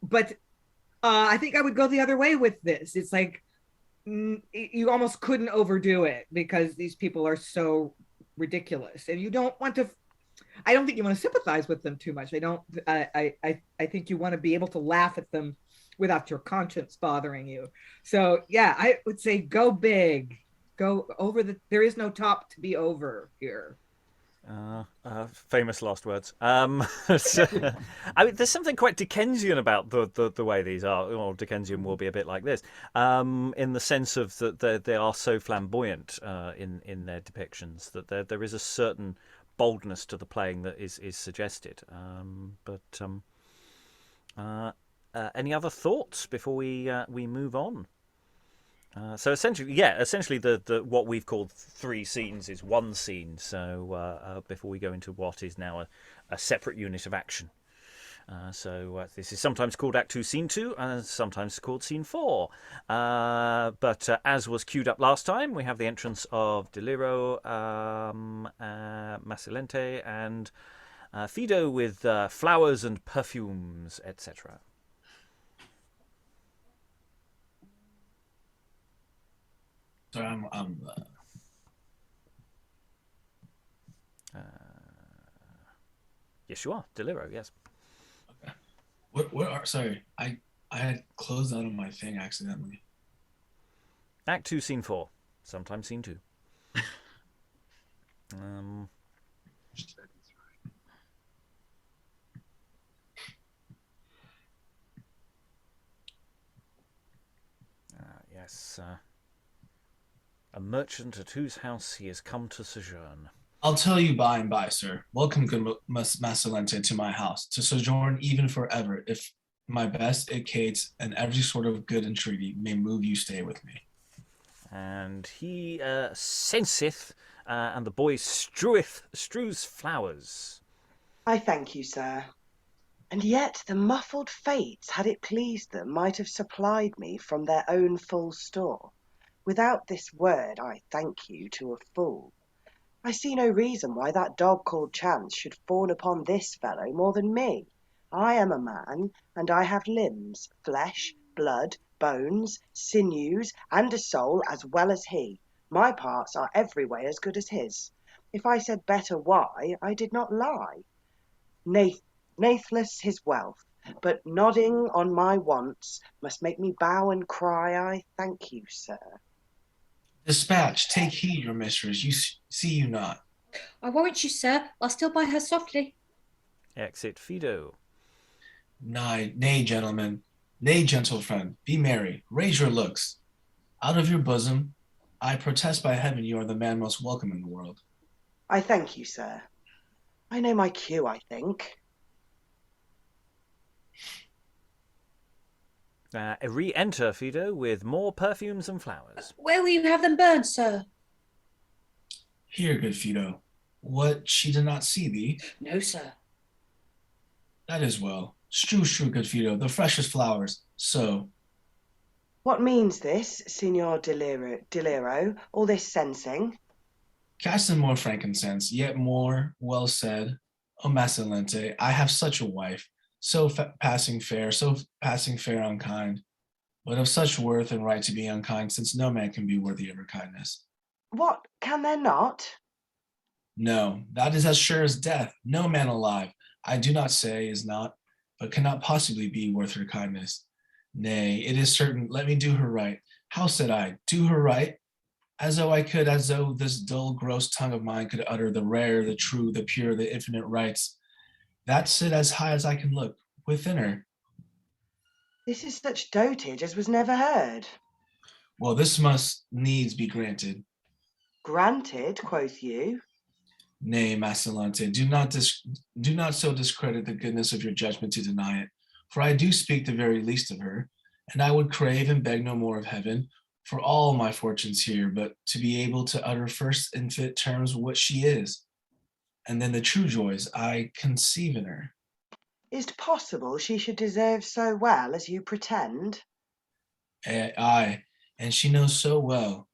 But I think I would go the other way with this. It's like you almost couldn't overdo it because these people are so ridiculous, and you don't want to. I don't think you want to sympathize with them too much. I think you want to be able to laugh at them without your conscience bothering you. So yeah, I would say go big, go over there is no top to be over here. Famous last words. So, I mean, there's something quite Dickensian about the way these are. Or Dickensian will be a bit like this, in the sense of that they are so flamboyant in their depictions that there is a certain boldness to the playing that is suggested. Any other thoughts before we move on? So essentially the what we've called 3 scenes is 1 scene. So before we go into what is now a separate unit of action. So this is sometimes called Act 2, Scene 2, and sometimes called Scene 4. But as was queued up last time, we have the entrance of Deliro, Macilente, and Fido with flowers and perfumes, etc. Sorry, I'm Yes, you are. Deliro, yes. What are, sorry, I had closed out of my thing accidentally. Act 2, Scene 4. Sometimes Scene 2. Yes. A merchant at whose house he has come to sojourn. I'll tell you by and by, sir. Welcome, good Macilente, to my house, to sojourn even forever, if my best Icates and every sort of good entreaty may move you stay with me. And he senseth, and the boy strews flowers. I thank you, sir. And yet the muffled fates, had it pleased them, might have supplied me from their own full store. Without this word, I thank you to a fool. I see no reason why that dog called Chance should fawn upon this fellow more than me. I am a man, and I have limbs, flesh, blood, bones, sinews, and a soul as well as he. My parts are every way as good as his. If I said better why, I did not lie. Nathless his wealth, but nodding on my wants must make me bow and cry, I thank you, sir. Dispatch, take heed, your mistress, see you not. I warrant you, sir, I'll still by her softly. Exit Fido. Nay, gentlemen, nay, gentle friend, be merry, raise your looks. Out of your bosom, I protest by heaven you are the man most welcome in the world. I thank you, sir. I know my cue, I think. Re-enter Fido with more perfumes and flowers. Where will you have them burned, sir? Here, good Fido. What, she did not see thee? No, sir. That is well. Strew, good Fido, the freshest flowers. So. What means this, Signor Deliro, all this sensing? Cast in more frankincense, yet more well said. O Macilente, I have such a wife, so passing fair unkind, but of such worth and right to be unkind, since no man can be worthy of her kindness. What, can there not? No, that is as sure as death. No man alive, I do not say is not, but cannot possibly be worth her kindness. Nay, it is certain, let me do her right. How said I, do her right? As though this dull, gross tongue of mine could utter the rare, the true, the pure, the infinite rights. That sit as high as I can look, within her. This is such dotage as was never heard. Well, this must needs be granted. Granted, quoth you? Nay, Macilente, do not so discredit the goodness of your judgment to deny it, for I do speak the very least of her, and I would crave and beg no more of heaven, for all my fortunes here, but to be able to utter first in fit terms what she is, and then the true joys I conceive in her. Is't possible she should deserve so well as you pretend? Aye, and she knows so well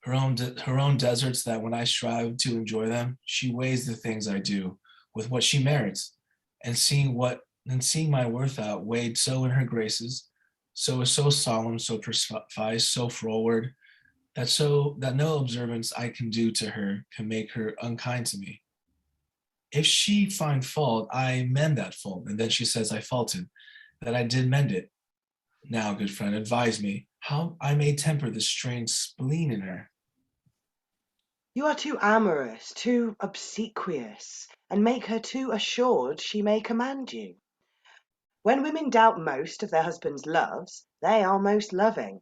her own deserts that when I strive to enjoy them, she weighs the things I do with what she merits, and seeing my worth out weighed so in her graces, so solemn, so precise, so forward, that no observance I can do to her can make her unkind to me. If she find fault, I mend that fault, and then she says I faulted, that I did mend it. Now, good friend, advise me how I may temper this strange spleen in her. You are too amorous, too obsequious, and make her too assured she may command you. When women doubt most of their husbands' loves, they are most loving.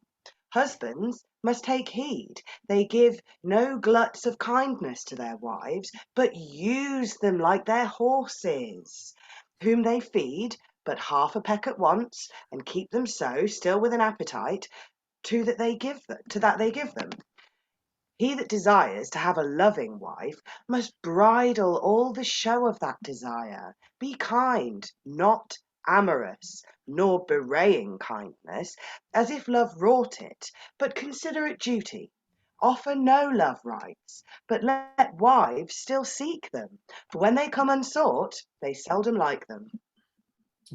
Husbands must take heed. They give no gluts of kindness to their wives, but use them like their horses, whom they feed but half a peck at once, and keep them so, still with an appetite, to that they give them. He that desires to have a loving wife must bridle all the show of that desire. Be kind, not amorous, nor bewraying kindness, as if love wrought it, but consider it duty. Offer no love rites, but let wives still seek them, for when they come unsought, they seldom like them.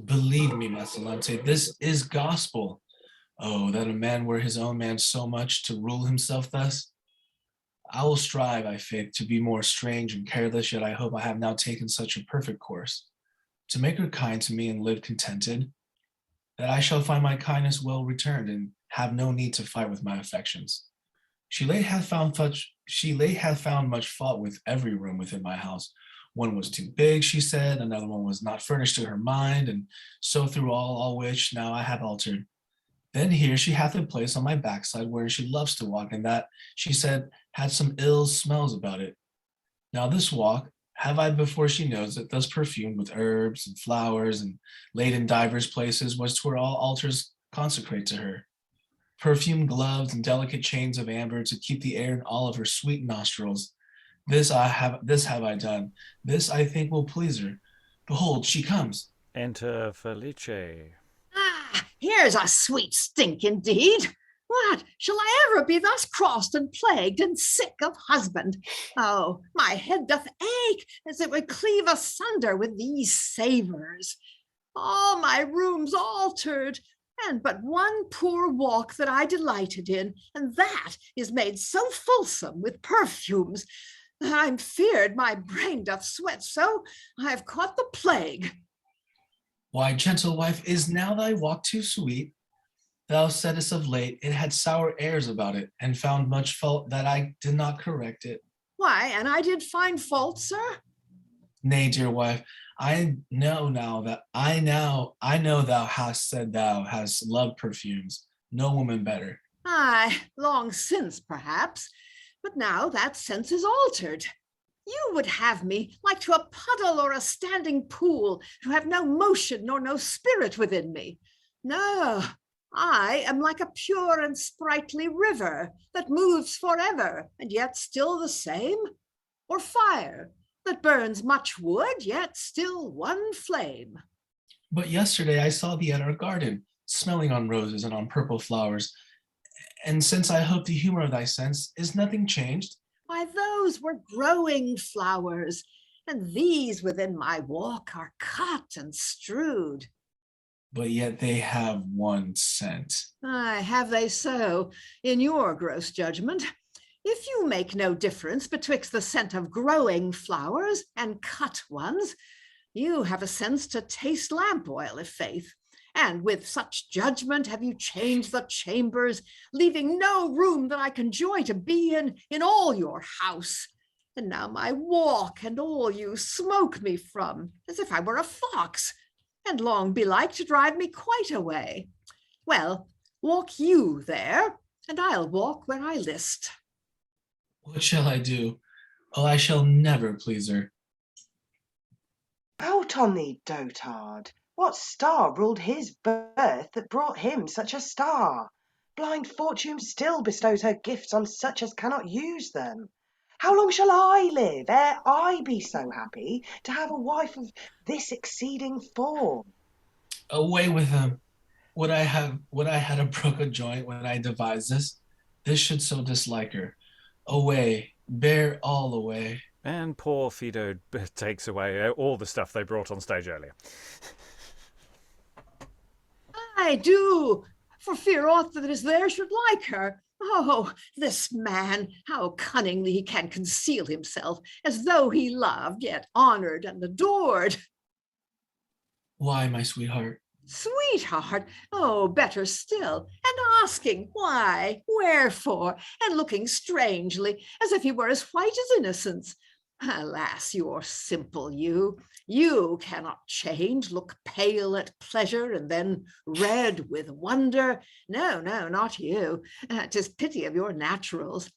Believe me, Macilente, this is gospel. Oh, that a man were his own man so much to rule himself thus. I will strive, I faith, to be more strange and careless, yet I hope I have now taken such a perfect course, to make her kind to me and live contented, that I shall find my kindness well returned and have no need to fight with my affections. She late hath found much fault with every room within my house. One was too big, she said, another one was not furnished to her mind, and so through all which now I have altered. Then here she hath a place on my backside where she loves to walk, and that, she said, had some ill smells about it. Now this walk have I before she knows it, thus perfumed with herbs and flowers, and laid in divers places, was twere all altars consecrate to her. Perfumed gloves and delicate chains of amber to keep the air in all of her sweet nostrils. This have I done. This I think will please her. Behold, she comes. Enter Felice. Ah, here's a sweet stink indeed. What, shall I ever be thus crossed and plagued and sick of husband? Oh, my head doth ache as it would cleave asunder with these savours. All my rooms altered, and but one poor walk that I delighted in, and that is made so fulsome with perfumes. I'm feared my brain doth sweat so I have caught the plague. Why, gentle wife, is now thy walk too sweet? Thou saidst of late it had sour airs about it, and found much fault that I did not correct it. Why, and I did find fault, sir? Nay, dear wife, I know thou hast said thou hast loved perfumes, no woman better. Aye, long since, perhaps, but now that sense is altered. You would have me like to a puddle or a standing pool, to have no motion nor no spirit within me. No, I am like a pure and sprightly river that moves forever, and yet still the same, or fire that burns much wood, yet still one flame. But yesterday I saw thee at our garden, smelling on roses and on purple flowers, and since I hope the humor of thy sense, is nothing changed? Why, those were growing flowers, and these within my walk are cut and strewed. But yet they have one scent. Aye, have they so, in your gross judgment? If you make no difference betwixt the scent of growing flowers and cut ones, you have a sense to taste lamp oil, if faith. And with such judgment have you changed the chambers, leaving no room that I can joy to be in all your house. And now my walk and all you smoke me from, as if I were a fox, and long belike to drive me quite away. Well, walk you there, and I'll walk where I list. What shall I do? Oh, I shall never please her. Out on thee, dotard! What star ruled his birth that brought him such a star? Blind Fortune still bestows her gifts on such as cannot use them. How long shall I live ere I be so happy to have a wife of this exceeding form? Away with him. Would I had a broke a joint when I devised this? This should so dislike her. Away, bear all away. And poor Fido takes away all the stuff they brought on stage earlier. I do, for fear aught that is there should like her. Oh, this man, how cunningly he can conceal himself, as though he loved, yet honored and adored. Why, my sweetheart? Sweetheart, oh, better still, and asking why, wherefore, and looking strangely, as if he were as white as innocence. Alas, you're simple, you. You cannot change, look pale at pleasure, and then red with wonder. No, not you. 'Tis pity of your naturals.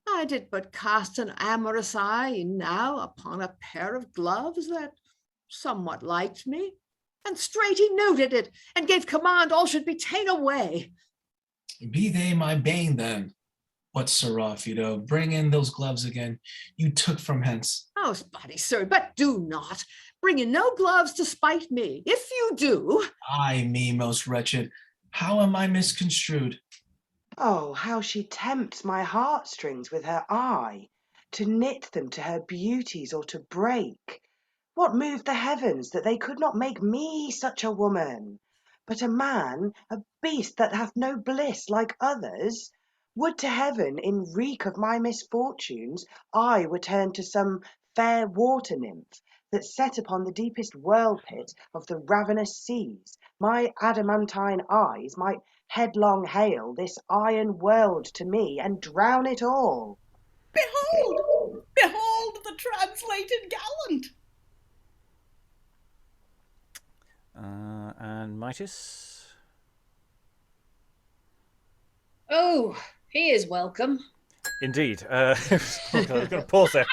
I did but cast an amorous eye now upon a pair of gloves that somewhat liked me, and straight he noted it, and gave command all should be ta'en away. Be they my bane then. What, sirrah, Fido, bring in those gloves again you took from hence. Oh, spotty sir, but do not. Bring in no gloves to spite me. If you do... Ay me, most wretched, how am I misconstrued? Oh, how she tempts my heartstrings with her eye, to knit them to her beauties or to break. What moved the heavens that they could not make me such a woman? But a man, a beast that hath no bliss like others? Would to heaven, in wreak of my misfortunes, I were turned to some fair water nymph, that set upon the deepest whirl-pit of the ravenous seas, my adamantine eyes might headlong hail this iron world to me, and drown it all. Behold! Behold the translated gallant! And Mitis? Oh, he is welcome. Indeed. I was going to pause there.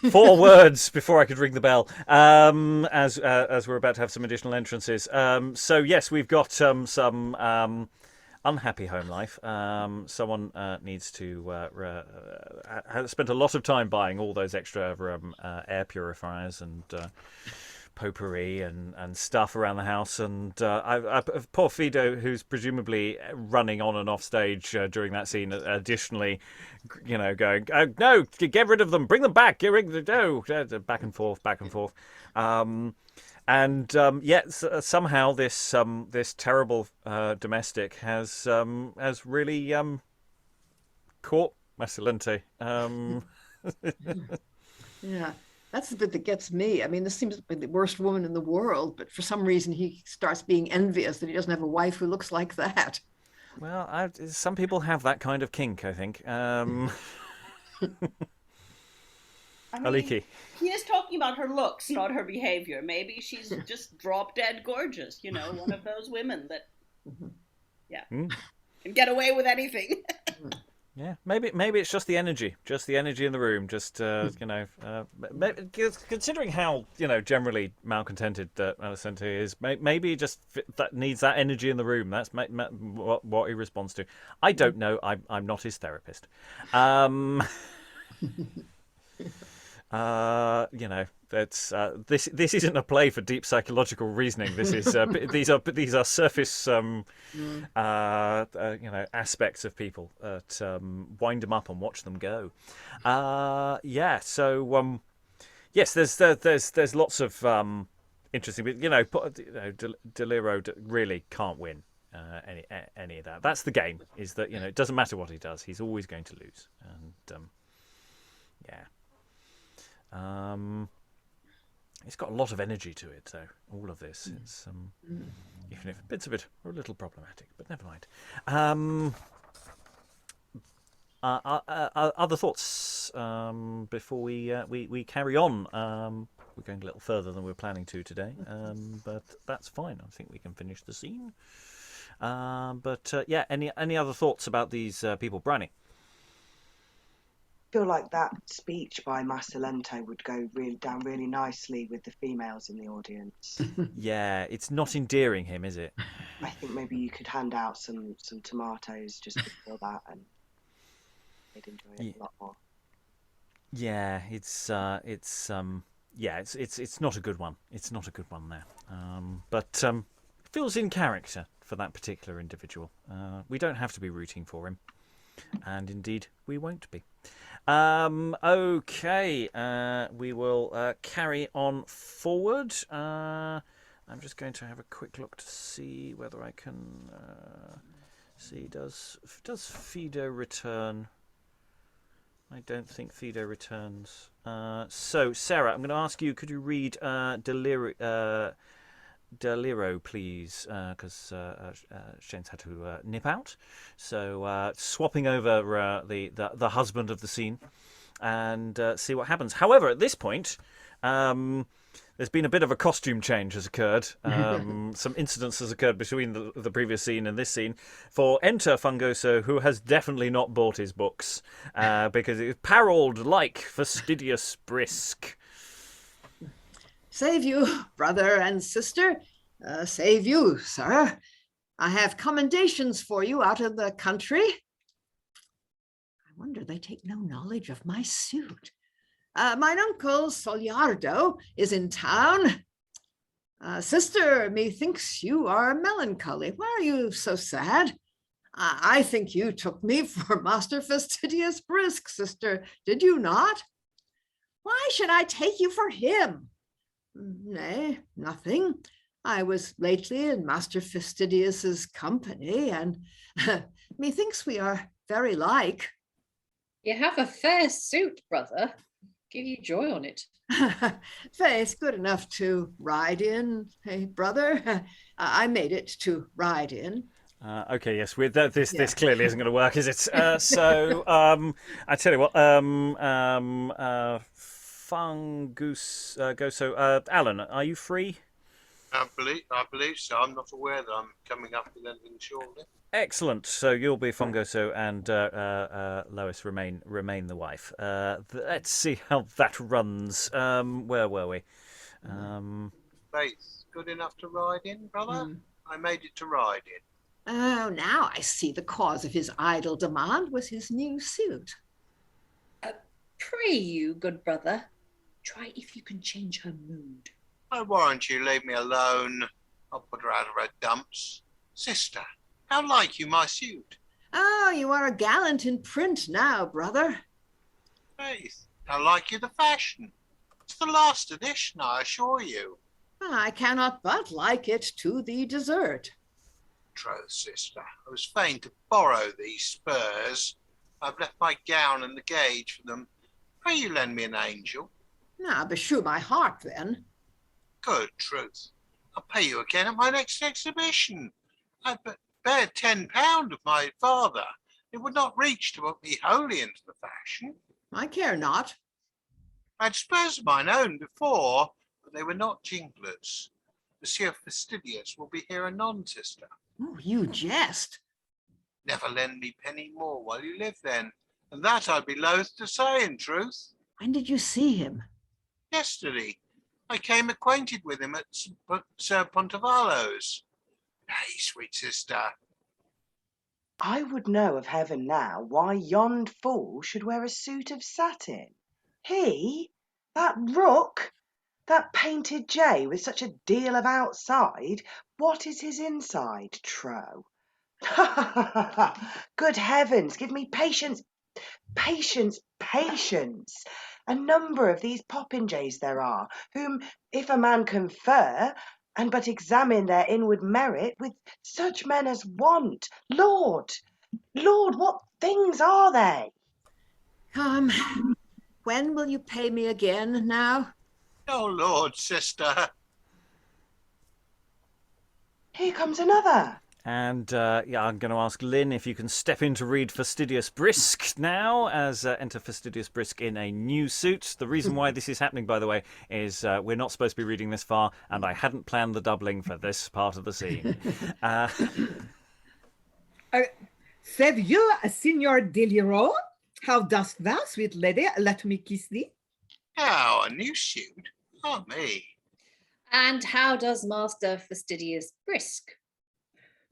4 words before I could ring the bell. As we're about to have some additional entrances. So yes, we've got some unhappy home life. Someone needs to has spent a lot of time buying all those extra air purifiers and potpourri and stuff around the house, and poor Fido, who's presumably running on and off stage during that scene, additionally, going, oh, no, get rid of them, bring them back, get rid of them, back and forth, somehow this terrible domestic has really caught Macilente. Yeah, that's the bit that gets me. I mean, this seems to be the worst woman in the world, but for some reason he starts being envious that he doesn't have a wife who looks like that. Well, some people have that kind of kink, I think. Aliki. He is talking about her looks, not her behavior. Maybe she's just drop dead gorgeous, one of those women that, can get away with anything. Yeah, maybe it's just the energy in the room. Considering how generally malcontented that Macilente is, maybe just that needs that energy in the room. That's what he responds to. I don't know. I'm not his therapist. That's this isn't a play for deep psychological reasoning. This is these are surface aspects of people that wind them up and watch them go. So yes, there's lots of interesting, but Deliro really can't win any of that. That's the game. Is that it doesn't matter what he does, he's always going to lose, and it's got a lot of energy to it, though. All of this, it's even if bits of it are a little problematic, but never mind. Other thoughts before we carry on? We're going a little further than we're planning to today, but that's fine. I think we can finish the scene. Any other thoughts about these people, Briony? I feel like that speech by Macilente would go down really nicely with the females in the audience. Yeah, it's not endearing him, is it? I think maybe you could hand out some tomatoes just before that, and they'd enjoy it a lot more. Yeah, it's not a good one. It's not a good one there. But feels in character for that particular individual. We don't have to be rooting for him, and indeed we won't be. Okay, we will carry on forward. I'm just going to have a quick look to see whether I can see. Does Fido return? I don't think Fido returns. So, Sarah, I'm going to ask you, could you read Deliro, please, because Cheynne's had to nip out. So swapping over the husband of the scene and see what happens. However, at this point, there's been a bit of a costume change has occurred. Some incidents has occurred between the previous scene and this scene. For enter Fungoso, who has definitely not bought his books because it is paroled like Fastidious Brisk. Save you, brother and sister. Save you, sir. I have commendations for you out of the country. I wonder they take no knowledge of my suit. Mine uncle Sogliardo is in town. Sister, methinks you are melancholy. Why are you so sad? I think you took me for Master Fastidious Brisk, sister, did you not? Why should I take you for him? Nay, nothing. I was lately in Master Fastidious's company, and methinks we are very like. You have a fair suit, brother. Give you joy on it. Faith, good enough to ride in, hey, brother? I made it to ride in. Okay, yes, this clearly isn't going to work, is it? I tell you what, Fungoso, Alan, are you free? I believe so. I'm not aware that I'm coming up with anything shortly. Excellent. So you'll be Fungoso and Lois remain the wife. Let's see how that runs. Where were we? Faith, good enough to ride in, brother? I made it to ride in. Oh, now I see the cause of his idle demand was his new suit. Pray you, good brother, try if you can change her mood. I warrant you leave me alone. I'll put her out of her dumps. Sister, how like you my suit? Oh, you are a gallant in print now, brother. Faith, how like you the fashion? It's the last edition, I assure you. I cannot but like it to the dessert. Troth, sister, I was fain to borrow these spurs. I've left my gown and the gauge for them. Pray you lend me an angel? Now, beshrew my heart, then. Good truth. I'll pay you again at my next exhibition. I bared £10 of my father. It would not reach to put me wholly into the fashion. I care not. I had spurs of mine own before, but they were not jinglers. Monsieur Fastidious will be here anon, sister. Oh, you jest. Never lend me penny more while you live then, and that I'd be loath to say in truth. When did you see him? Yesterday. I came acquainted with him at Sir Puntarvolo's. Hey, sweet sister. I would know of heaven now why yond fool should wear a suit of satin. He, that rook, that painted jay with such a deal of outside, what is his inside, trow? Good heavens, give me patience, patience, patience. A number of these popinjays there are, whom, if a man confer, and but examine their inward merit, with such men as want, Lord, what things are they? Come, when will you pay me again now? Oh, Lord, sister. Here comes another. And I'm going to ask Lynn if you can step in to read Fastidious Brisk now, as enter Fastidious Brisk in a new suit. The reason why this is happening, by the way, is we're not supposed to be reading this far, and I hadn't planned the doubling for this part of the scene. Said you, Signor Deliro, how dost thou, sweet lady, let me kiss thee? How, a new suit? Oh, me. And how does Master Fastidious Brisk?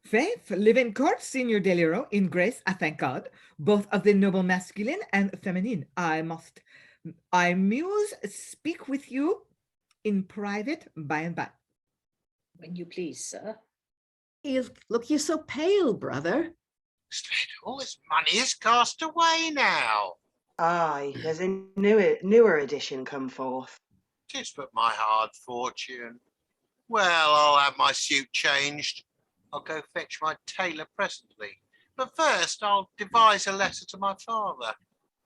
Faith, live in court, Signor Deliro, in grace, I thank God, both of the noble masculine and feminine. I muse speak with you in private by and by. When you please, sir. Look you so pale, brother. All this money is cast away now. Aye, there's a newer edition come forth. 'Tis but my hard fortune. Well, I'll have my suit changed. I'll go fetch my tailor presently. But first, I'll devise a letter to my father.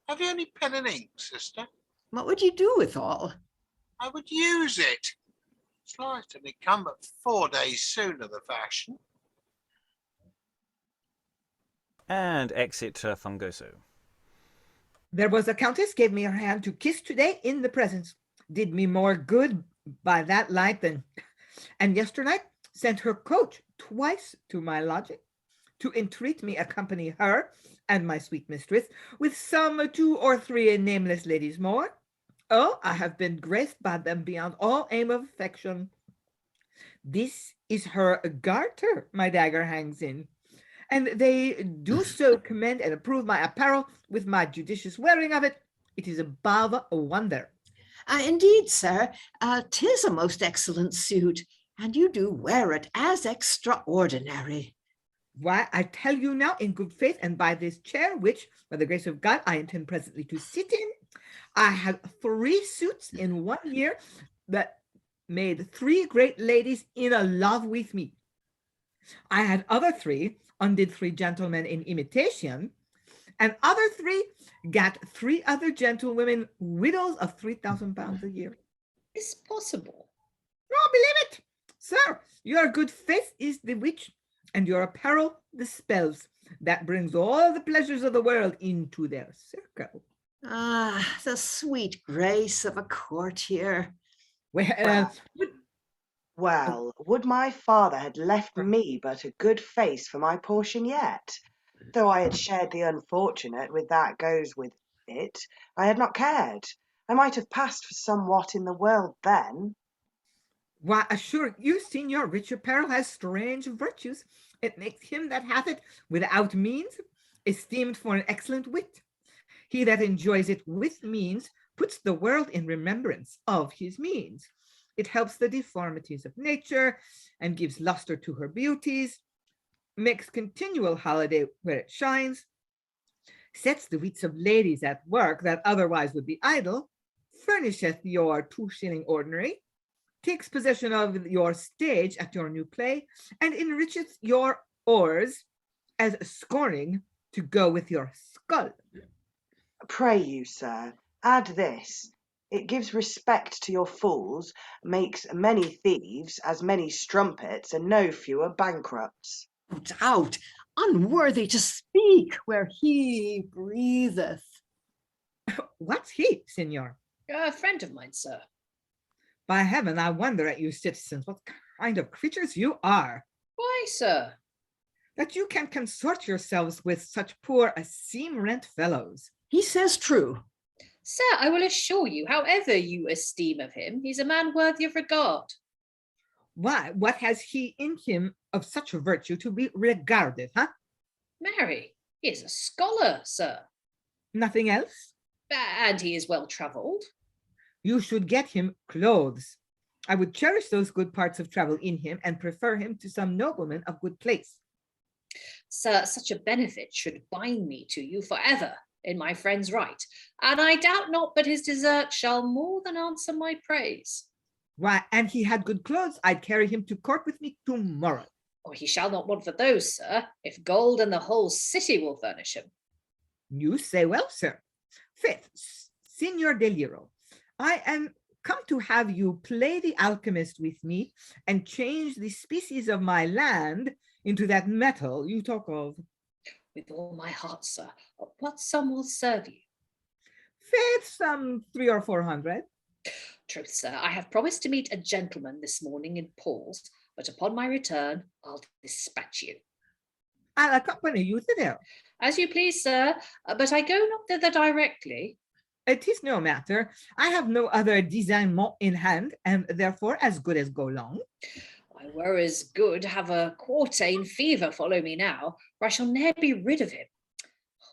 Have you any pen and ink, sister? What would you do with all? I would use it. It's likely come but 4 days sooner the fashion. And exit Fungoso. There was a countess gave me her hand to kiss today in the presence. Did me more good by that light than... And yesternight sent her coach twice to my lodging to entreat me accompany her and my sweet mistress with some 2 or 3 nameless ladies more. Oh, I have been graced by them beyond all aim of affection. This is her garter my dagger hangs in, and they do so commend and approve my apparel with my judicious wearing of it. It is above a wonder. Indeed, sir, 'tis a most excellent suit, and you do wear it as extraordinary. Why, I tell you now in good faith, and by this chair, which, by the grace of God, I intend presently to sit in, I had 3 suits in 1 year that made 3 great ladies in a love with me. I had other 3, undid 3 gentlemen in imitation, and other 3 got 3 other gentlewomen, widows of £3,000 a year. Is possible. Oh, believe it, sir, your good faith is the witch, and your apparel the spells that brings all the pleasures of the world into their circle. Ah, the sweet grace of a courtier. Well, would my father had left me but a good face for my portion yet. Though I had shared the unfortunate with that goes with it, I had not cared. I might have passed for somewhat in the world then. Why, assure you, Signor, rich apparel has strange virtues. It makes him that hath it without means esteemed for an excellent wit. He that enjoys it with means puts the world in remembrance of his means. It helps the deformities of nature and gives luster to her beauties, makes continual holiday where it shines, sets the wits of ladies at work that otherwise would be idle, furnisheth your 2 shilling ordinary, takes possession of your stage at your new play, and enricheth your oars as scorning to go with your skull. Pray you, sir, add this. It gives respect to your fools, makes many thieves, as many strumpets, and no fewer bankrupts. Out, unworthy to speak where he breatheth. What's he, Signor? A friend of mine, sir. By heaven, I wonder at you citizens, what kind of creatures you are, Why, sir? that you can consort yourselves with such poor seam-rent fellows. He says true. Sir, I will assure you, however you esteem of him, he's a man worthy of regard. Why, what has he in him of such virtue to be regarded, huh? Marry, he is a scholar, sir. Nothing else? And he is well travelled. You should get him clothes. I would cherish those good parts of travel in him and prefer him to some nobleman of good place. Sir, such a benefit should bind me to you forever in my friend's right, and I doubt not but his desert shall more than answer my praise. Why, and he had good clothes, I'd carry him to court with me tomorrow. Or he shall not want for those, sir, if gold and the whole city will furnish him. You say well, sir. Fifth, Signor Deliro, I am come to have you play the alchemist with me and change the species of my land into that metal you talk of. With all my heart, sir. What sum will serve you? Faith, some 300 or 400. Truth, sir, I have promised to meet a gentleman this morning in Paul's, but upon my return, I'll dispatch you. I'll accompany you thither. As you please, sir, but I go not thither directly. It is no matter. I have no other designment in hand, and therefore as good as go long. I were as good have a quartane fever follow me now, for I shall ne'er be rid of him.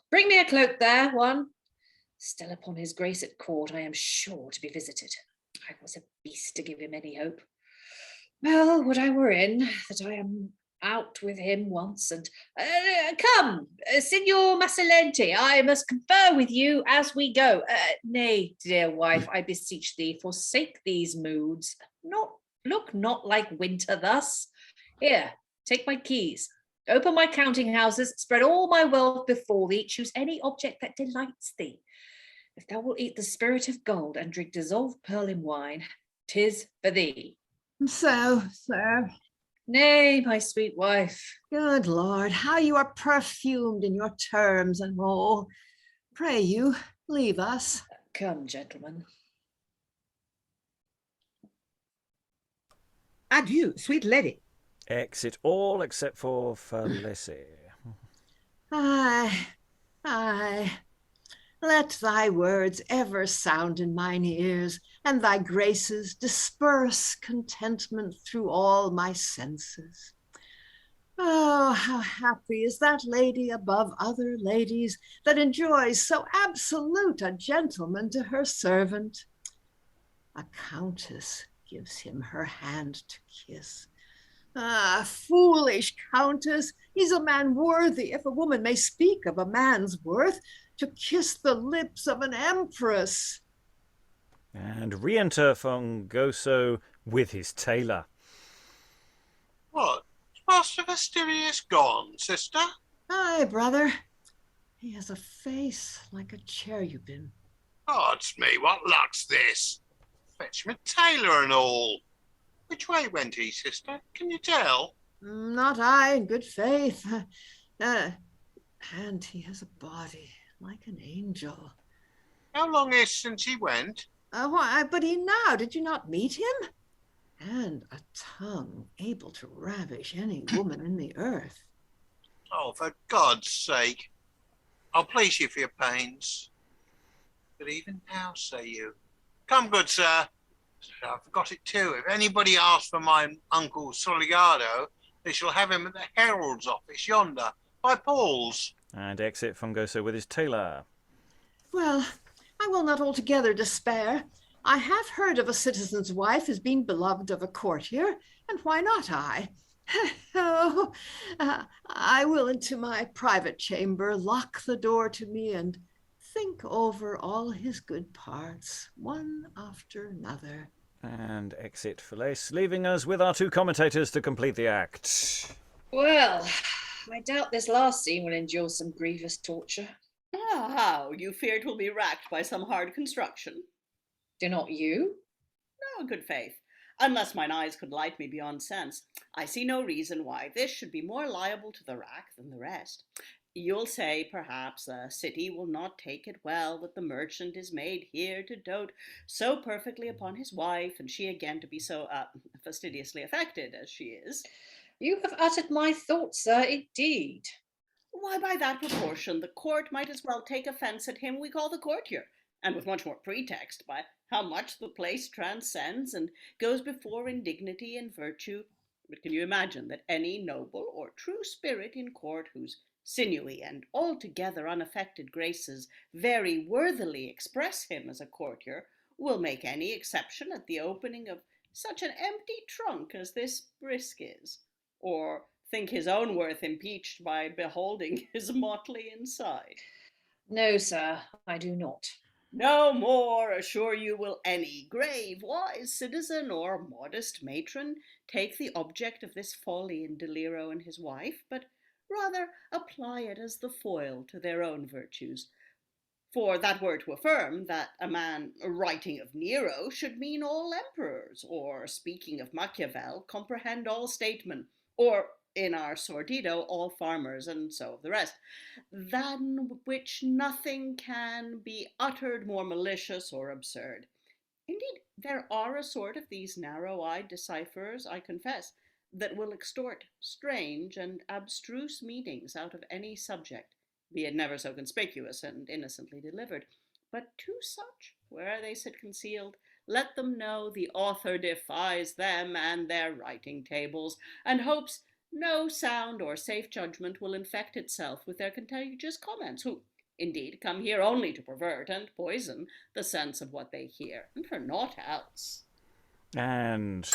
Bring me a cloak there, one. Still upon his grace at court, I am sure to be visited. I was a beast to give him any hope. Well, would I were in, that I am out with him once, and come, Signor Macilente, I must confer with you as we go. Nay, dear wife, I beseech thee, forsake these moods. Look not like winter thus. Here, take my keys. Open my counting houses, spread all my wealth before thee, choose any object that delights thee. If thou wilt eat the spirit of gold and drink dissolved pearl in wine, 'tis for thee. So, sir. Nay, my sweet wife. Good Lord, how you are perfumed in your terms and all. Pray you, leave us. Come, gentlemen. Adieu, sweet lady. Exit all except for Fallace. Aye. Let thy words ever sound in mine ears, and thy graces disperse contentment through all my senses. Oh, how happy is that lady above other ladies that enjoys so absolute a gentleman to her servant. A countess gives him her hand to kiss. Ah, foolish countess, he's a man worthy, if a woman may speak of a man's worth, to kiss the lips of an empress. And re-enter Fungoso with his tailor. What? Is Master Fastidious gone, sister? Aye, brother. He has a face like a cherubim. Odds me, what luck's this? Fetch me tailor and all. Which way went he, sister? Can you tell? Not I, in good faith. And he has a body like an angel. How long is since he went? Why, but he now, did you not meet him? And a tongue able to ravish any woman in the earth. Oh, for God's sake. I'll please you for your pains. But even now, say you. Come, good sir. I forgot it too. If anybody asks for my uncle Sogliardo, they shall have him at the herald's office yonder, by Paul's. And exit Fungoso with his tailor. Well, I will not altogether despair. I have heard of a citizen's wife as being beloved of a courtier, and why not I? Oh, I will into my private chamber lock the door to me and think over all his good parts, one after another. And exit Fallace, leaving us with our two commentators to complete the act. Well, I doubt this last scene will endure some grievous torture. Ah, how? You fear 'twill be racked by some hard construction? Do not you? No, good faith. Unless mine eyes could light me beyond sense, I see no reason why this should be more liable to the rack than the rest. You'll say, perhaps, the city will not take it well that the merchant is made here to dote so perfectly upon his wife, and she again to be so fastidiously affected as she is. You have uttered my thoughts, sir, indeed. Why, by that proportion, the court might as well take offence at him we call the courtier, and with much more pretext, by how much the place transcends and goes before in dignity and virtue. But can you imagine that any noble or true spirit in court, whose sinewy and altogether unaffected graces very worthily express him as a courtier, will make any exception at the opening of such an empty trunk as this Brisk is, or think his own worth impeached by beholding his motley inside? No, sir, I do not. No more, assure you, will any grave, wise citizen or modest matron take the object of this folly in Deliro and his wife, but rather apply it as the foil to their own virtues. For that were to affirm that a man writing of Nero should mean all emperors, or speaking of Machiavel comprehend all statesmen, or in our Sordido all farmers, and so of the rest, than which nothing can be uttered more malicious or absurd. Indeed, there are a sort of these narrow-eyed decipherers, I confess, that will extort strange and abstruse meanings out of any subject, be it never so conspicuous and innocently delivered. But to such, where they sit concealed, let them know the author defies them and their writing tables, and hopes no sound or safe judgment will infect itself with their contagious comments, who, indeed, come here only to pervert and poison the sense of what they hear, and for naught else. And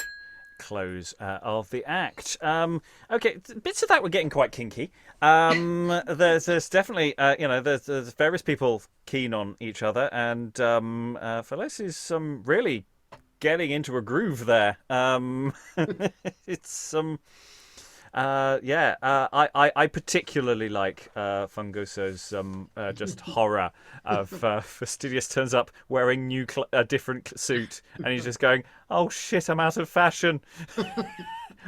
close of the act. Okay, bits of that were getting quite kinky. There's definitely, there's various people keen on each other, and Fallace is really getting into a groove there. It's I particularly like Fungoso's just horror of Fastidious turns up wearing a different suit, and he's just going, "Oh shit, I'm out of fashion.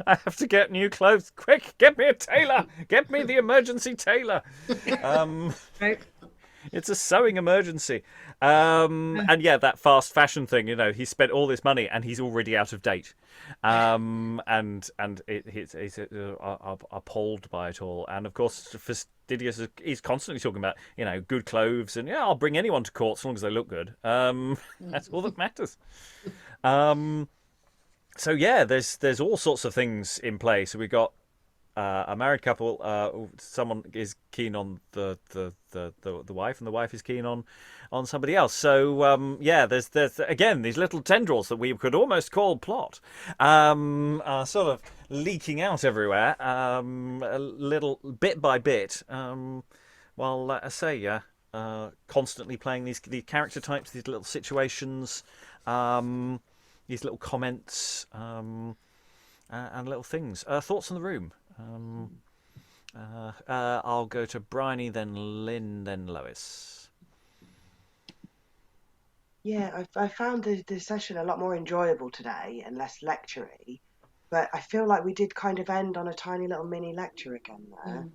I have to get new clothes. Quick, get me a tailor. Get me the emergency tailor." Right. It's a sewing emergency. And yeah, that fast fashion thing, he spent all this money and he's already out of date. And he's appalled by it all. And of course, Fastidious is constantly talking about, good clothes and, I'll bring anyone to court as long as they look good. That's all that matters. So yeah, there's all sorts of things in play. So we got a married couple. Someone is keen on the wife, and the wife is keen on somebody else. So there's again these little tendrils that we could almost call plot, are sort of leaking out everywhere, a little bit by bit. While I say, constantly playing these character types, these little situations, these little comments, and little things. Thoughts in the room. I'll go to Briony, then Lynn, then Lois. Yeah, I found the session a lot more enjoyable today and less lecture-y, but I feel like we did kind of end on a tiny little mini lecture again there.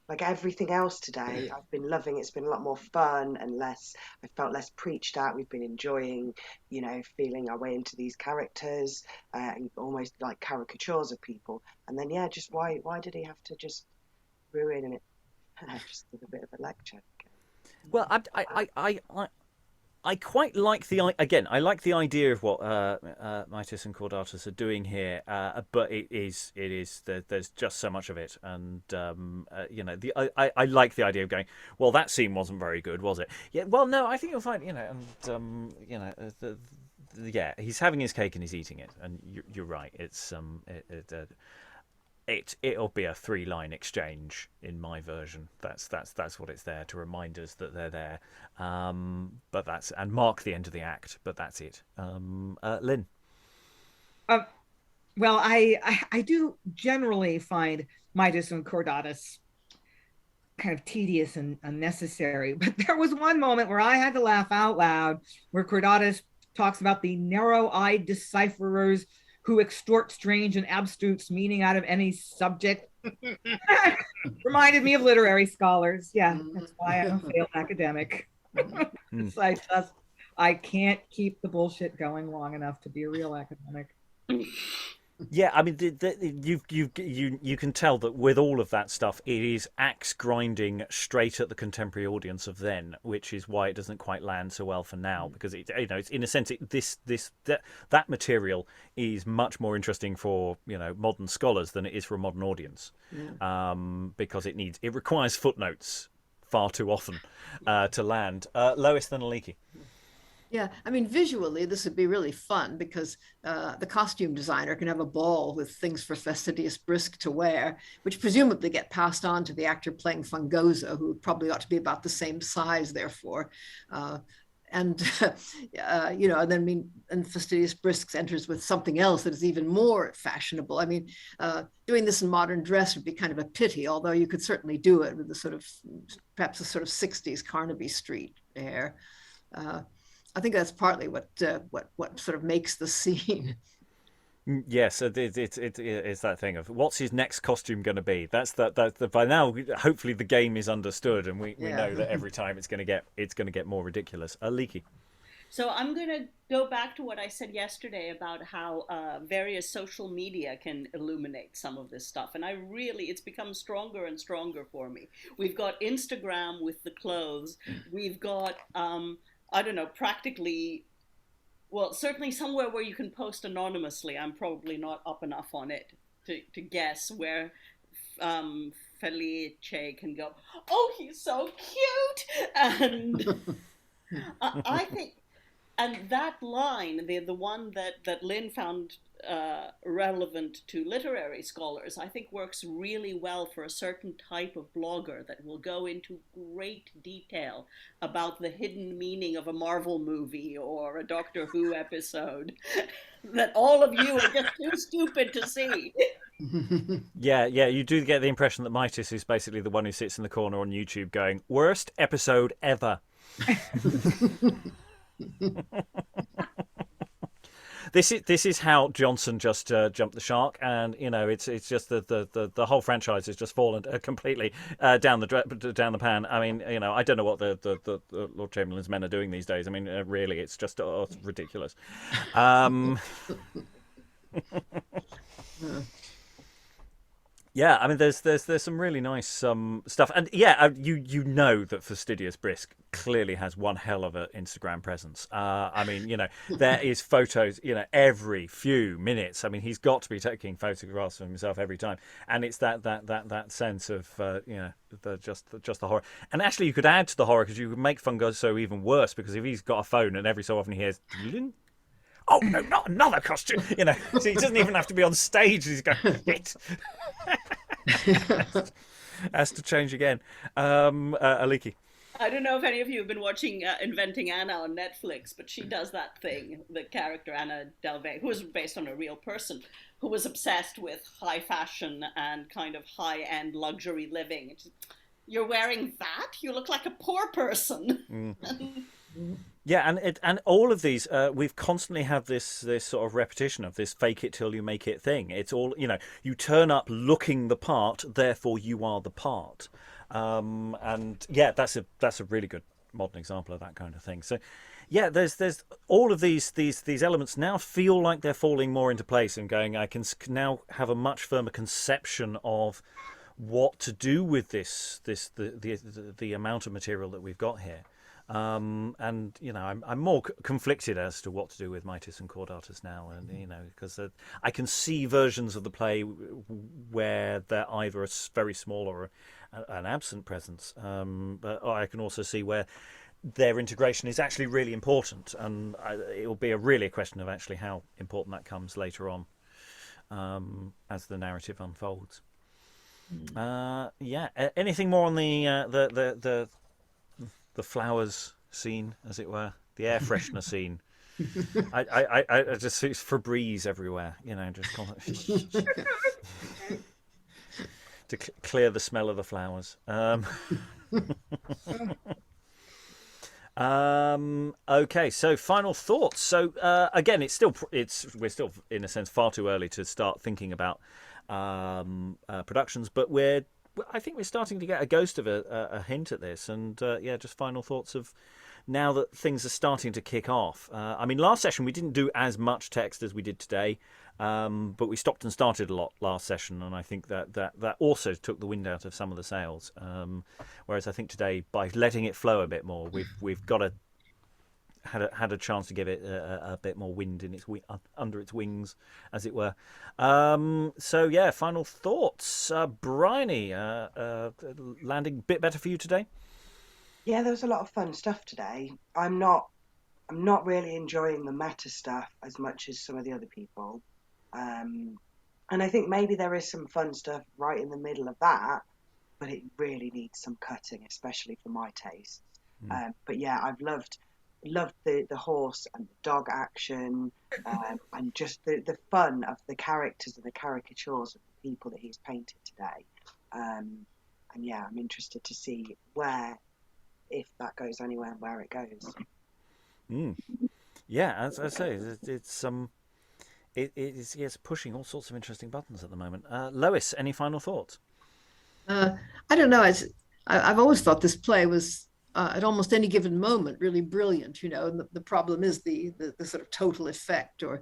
Like everything else today, I've been loving. It's been a lot more fun and less. I felt less preached at. We've been enjoying, feeling our way into these characters, almost like caricatures of people. And then, just why did he have to just ruin it? Just give a bit of a lecture. Well, I quite like I like the idea of what Mitis and Cordatus are doing here, but there's just so much of it, and I like the idea of going, well, that scene wasn't very good, was it? Yeah, well, no, I think you'll find, he's having his cake and he's eating it, and you're right, it's it'll be a 3-line exchange in my version. That's what it's there to remind us that they're there. But and mark the end of the act. But that's it. Lynn. Well, I do generally find Mitis and Cordatus kind of tedious and unnecessary. But there was one moment where I had to laugh out loud, where Cordatus talks about the narrow-eyed decipherers who extort strange and abstruse meaning out of any subject. Reminded me of literary scholars. Yeah, that's why I'm a failed academic. I can't keep the bullshit going long enough to be a real academic. Yeah, I mean, you can tell that with all of that stuff, it is axe grinding straight at the contemporary audience of then, which is why it doesn't quite land so well for now. Because it's in a sense, that material is much more interesting for modern scholars than it is for a modern audience, because it requires footnotes far too often to land. Lois, then Aliki. Yeah, I mean, visually, this would be really fun because the costume designer can have a ball with things for Fastidious Brisk to wear, which presumably get passed on to the actor playing Fungoso, who probably ought to be about the same size, therefore. And Fastidious Brisk enters with something else that is even more fashionable. I mean, doing this in modern dress would be kind of a pity, although you could certainly do it with perhaps a sort of 60s Carnaby Street air. I think that's partly what sort of makes the scene. Yes, it's that thing of what's his next costume going to be. That's by now. Hopefully, the game is understood, and we know that every time it's going to get more ridiculous. Aliki. So I'm going to go back to what I said yesterday about how various social media can illuminate some of this stuff. And it's become stronger and stronger for me. We've got Instagram with the clothes. We've got, practically, well, certainly somewhere where you can post anonymously. I'm probably not up enough on it to guess where Felice can go, oh, he's so cute. And I think... And that line, the one that Lynn found relevant to literary scholars, I think works really well for a certain type of blogger that will go into great detail about the hidden meaning of a Marvel movie or a Doctor Who episode that all of you are just too stupid to see. Yeah, you do get the impression that Mitis is basically the one who sits in the corner on YouTube going, worst episode ever. this is how Jonson just jumped the shark, and it's just the whole franchise has just fallen completely down the pan. I mean, I don't know what the Lord Chamberlain's men are doing these days. I mean, really, it's just it's ridiculous. Yeah, I mean, there's some really nice stuff, and yeah, you know that Fastidious Brisk clearly has one hell of an Instagram presence. I mean, there is photos, every few minutes. I mean, he's got to be taking photographs of himself every time, and it's that sense of just the horror. And actually, you could add to the horror because you could make Fungoso even worse, because if he's got a phone and every so often he hears, oh no, not another costume! So he doesn't even have to be on stage. He's going, it has to change again. Aliki. I don't know if any of you have been watching Inventing Anna on Netflix, but she does that thing. The character Anna Delvey, who is based on a real person, who was obsessed with high fashion and kind of high-end luxury living. You're wearing that? You look like a poor person. Yeah, and all of these, we've constantly had this sort of repetition of this fake it till you make it thing. It's all, you turn up looking the part, therefore you are the part. And yeah, that's a really good modern example of that kind of thing. So yeah, there's all of these elements now feel like they're falling more into place and going, I can now have a much firmer conception of what to do with the amount of material that we've got here. And I'm more conflicted as to what to do with Mitis and Cordatus now, and because I can see versions of the play where they're either a very small or an absent presence, but I can also see where their integration is actually really important, and it will be really a question of actually how important that comes later on as the narrative unfolds. Yeah. Anything more on the flowers scene, as it were, the air freshener scene? I just see Febreze everywhere, just to clear the smell of the flowers. Okay, so final thoughts. So again, we're still in a sense far too early to start thinking about productions, but I think we're starting to get a ghost of a hint at this, and just final thoughts of now that things are starting to kick off. I mean, last session we didn't do as much text as we did today, but we stopped and started a lot last session, and I think that also took the wind out of some of the sails. Whereas I think today, by letting it flow a bit more, we've had a chance to give it a bit more wind in under its wings, as it were. So yeah, final thoughts. Briony, landing a bit better for you today? Yeah, there was a lot of fun stuff today. I'm not really enjoying the meta stuff as much as some of the other people. And I think maybe there is some fun stuff right in the middle of that, but it really needs some cutting, especially for my taste. But yeah, I've loved the horse and the dog action, and just the fun of the characters and the caricatures of the people that he's painted today. And yeah, I'm interested to see if that goes anywhere and where it goes. Yeah, as I say, it's pushing all sorts of interesting buttons at the moment. Lois, any final thoughts? I don't know. I've always thought this play was at almost any given moment really brilliant, and the problem is the sort of total effect, or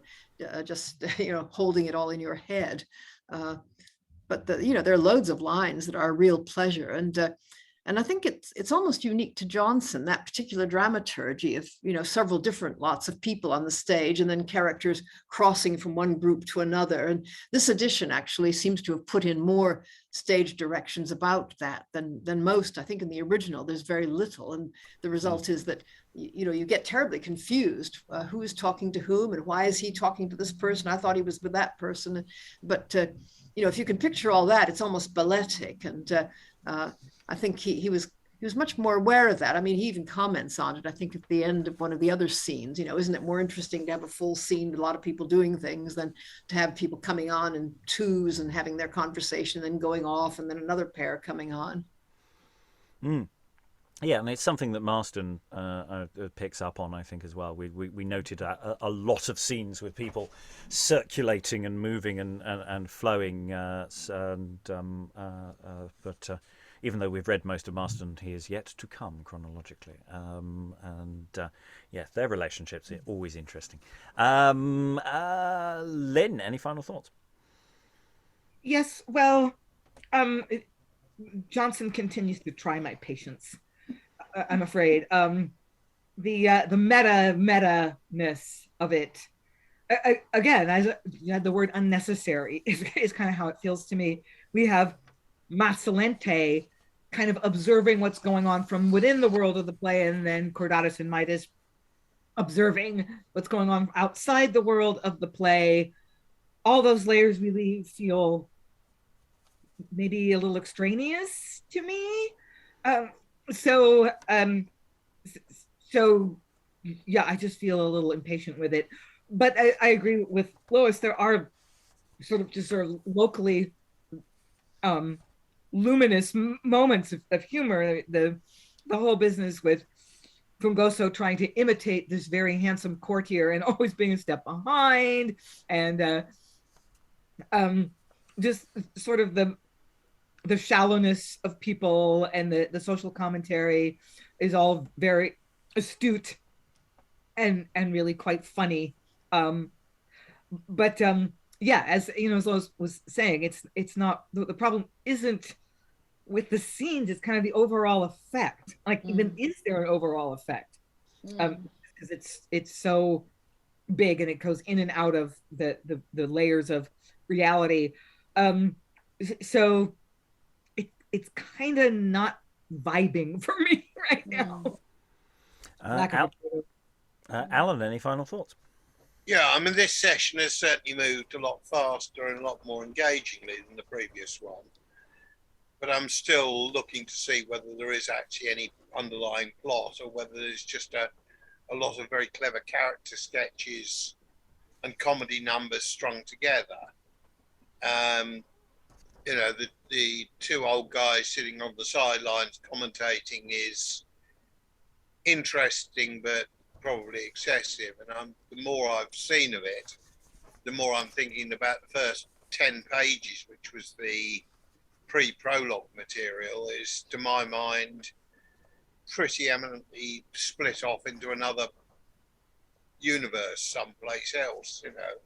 just holding it all in your head. But there are loads of lines that are a real pleasure, and I think it's almost unique to Jonson, that particular dramaturgy of several different lots of people on the stage and then characters crossing from one group to another. And this edition actually seems to have put in more stage directions about that than most. I think in the original there's very little, and the result is that you get terribly confused. Who is talking to whom, and why is he talking to this person? I thought he was with that person. But if you can picture all that, it's almost balletic, and I think he was much more aware of that. I mean, he even comments on it, I think, at the end of one of the other scenes. Isn't it more interesting to have a full scene with a lot of people doing things than to have people coming on in twos and having their conversation, then going off, and then another pair coming on? Yeah, and it's something that Marston picks up on, I think, as well. We noted a lot of scenes with people circulating and moving and flowing. But even though we've read most of Marston, he is yet to come chronologically. Yeah, their relationships are always interesting. Lynn, any final thoughts? Yes, well, Jonson continues to try my patience. I'm afraid. The meta-ness of it. Again, as you had the word unnecessary is kind of how it feels to me. We have Macilente kind of observing what's going on from within the world of the play, and then Cordatus and Mitis observing what's going on outside the world of the play. All those layers really feel maybe a little extraneous to me. So yeah, I just feel a little impatient with it. But I agree with Lois. There are sort of locally luminous moments of humor. The whole business with Fungoso trying to imitate this very handsome courtier and always being a step behind, and just sort of the shallowness of people, and the social commentary is all very astute and really quite funny. But yeah, as you know, as Lois was saying, it's not the problem isn't with the scenes, it's kind of the overall effect. Like, even is there an overall effect? Because it's so big and it goes in and out of the layers of reality. So it's kind of not vibing for me right now. Alan, any final thoughts? Yeah, I mean, this session has certainly moved a lot faster and a lot more engagingly than the previous one. But I'm still looking to see whether there is actually any underlying plot, or whether there's just a lot of very clever character sketches and comedy numbers strung together. You know, the two old guys sitting on the sidelines commentating is interesting, but probably excessive. And the more I've seen of it, the more I'm thinking about the first 10 pages, which was the pre-prologue material, is, to my mind, pretty eminently split off into another universe someplace else, you know,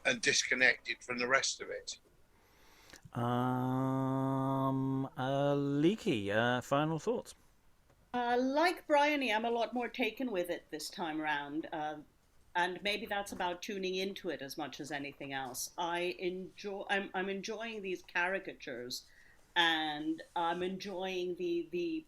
and disconnected from the rest of it. Aliki, final thoughts? Like Briony, I'm a lot more taken with it this time around. And maybe that's about tuning into it as much as anything else. I'm enjoying these caricatures, and I'm enjoying the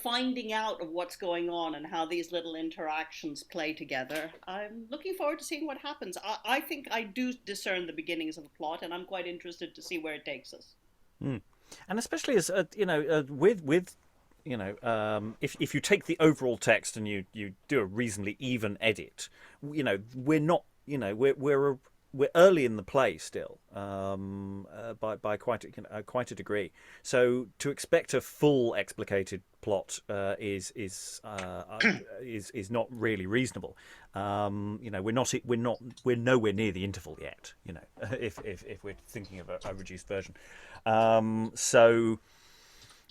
finding out of what's going on and how these little interactions play together. I'm looking forward to seeing what happens. I think I do discern the beginnings of the plot, and I'm quite interested to see where it takes us. And especially as you know, with you know, if you take the overall text and you do a reasonably even edit, you know, we're not, you know, we're early in the play still, by quite a degree. So to expect a full explicated plot is not really reasonable. You know, we're nowhere near the interval yet. You know, if we're thinking of a reduced version. So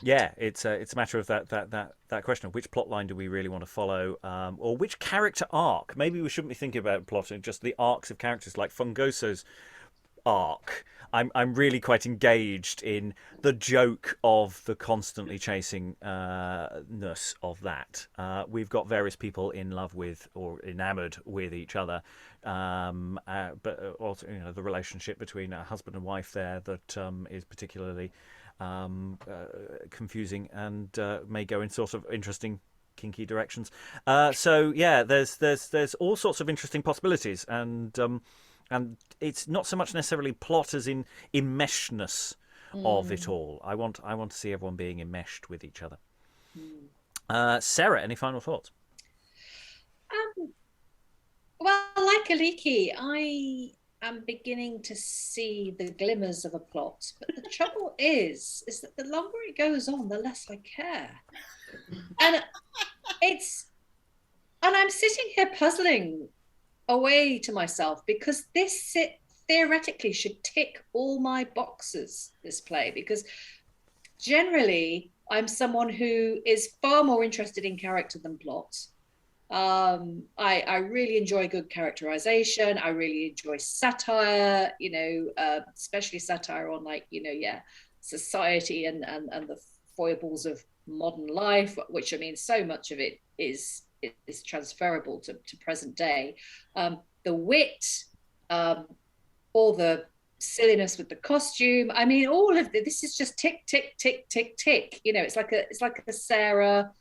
yeah, it's a matter of that question of which plot line do we really want to follow, or which character arc. Maybe we shouldn't be thinking about plotting just the arcs of characters, like Fungoso's arc. I'm really quite engaged in the joke of the constantly chasing ness of that. We've got various people in love with or enamored with each other, but also, you know, the relationship between a husband and wife there that is particularly confusing and may go in sort of interesting, kinky directions. So yeah, there's all sorts of interesting possibilities, and it's not so much necessarily plot as in enmeshedness of it all. I want to see everyone being enmeshed with each other. Sarah, any final thoughts? Well, like Aliki, am beginning to see the glimmers of a plot. But the trouble is that the longer it goes on, the less I care. And I'm sitting here puzzling away to myself, because this theoretically should tick all my boxes, this play, because generally I'm someone who is far more interested in character than plot. I really enjoy good characterization. I really enjoy satire, especially satire on society and the foibles of modern life, which, I mean, so much of it is transferable to present day. The wit, all the silliness with the costume. I mean, all of this is just tick, tick, tick, tick, tick. It's like a Sarah,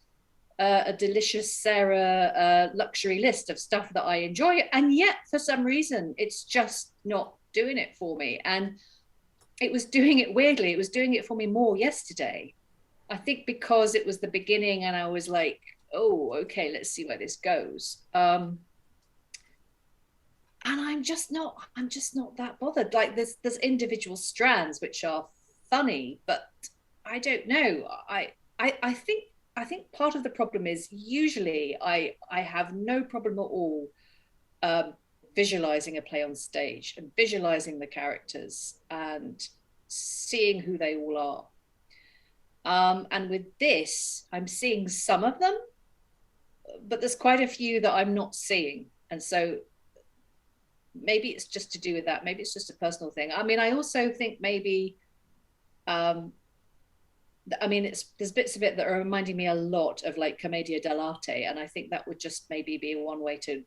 a delicious Sarah luxury list of stuff that I enjoy, and yet for some reason it's just not doing it for me. And it was doing it weirdly. It was doing it for me more yesterday. I think because it was the beginning, and I was like, oh, okay, let's see where this goes. And I'm just not that bothered. Like there's individual strands which are funny, but I don't know. I think part of the problem is usually I have no problem at all visualizing a play on stage and visualizing the characters and seeing who they all are. And with this, I'm seeing some of them, but there's quite a few that I'm not seeing. And so maybe it's just to do with that. Maybe it's just a personal thing. I mean, I also think maybe, there's bits of it that are reminding me a lot of like Commedia dell'arte. And I think that would just maybe be one way to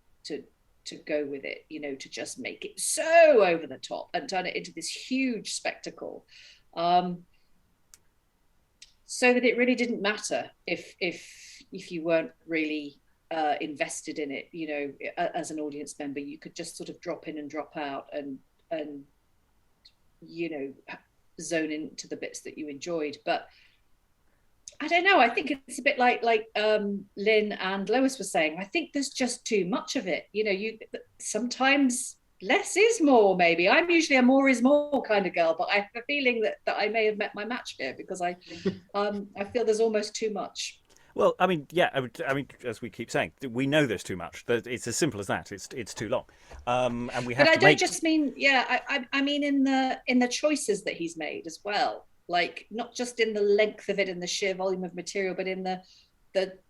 go with it, to just make it so over the top and turn it into this huge spectacle. So that it really didn't matter if you weren't really invested in it, as an audience member. You could just sort of drop in and drop out and zone into the bits that you enjoyed. But I don't know, I think it's a bit like Lynn and Lois were saying. I think there's just too much of it. You sometimes less is more, maybe. I'm usually a more is more kind of girl, but I have a feeling that I may have met my match here, because I feel there's almost too much. Well, I mean, as we keep saying, we know there's too much. It's as simple as that. It's too long, and we have. But I don't just mean, I mean in the choices that he's made as well. Like, not just in the length of it and the sheer volume of material, but in the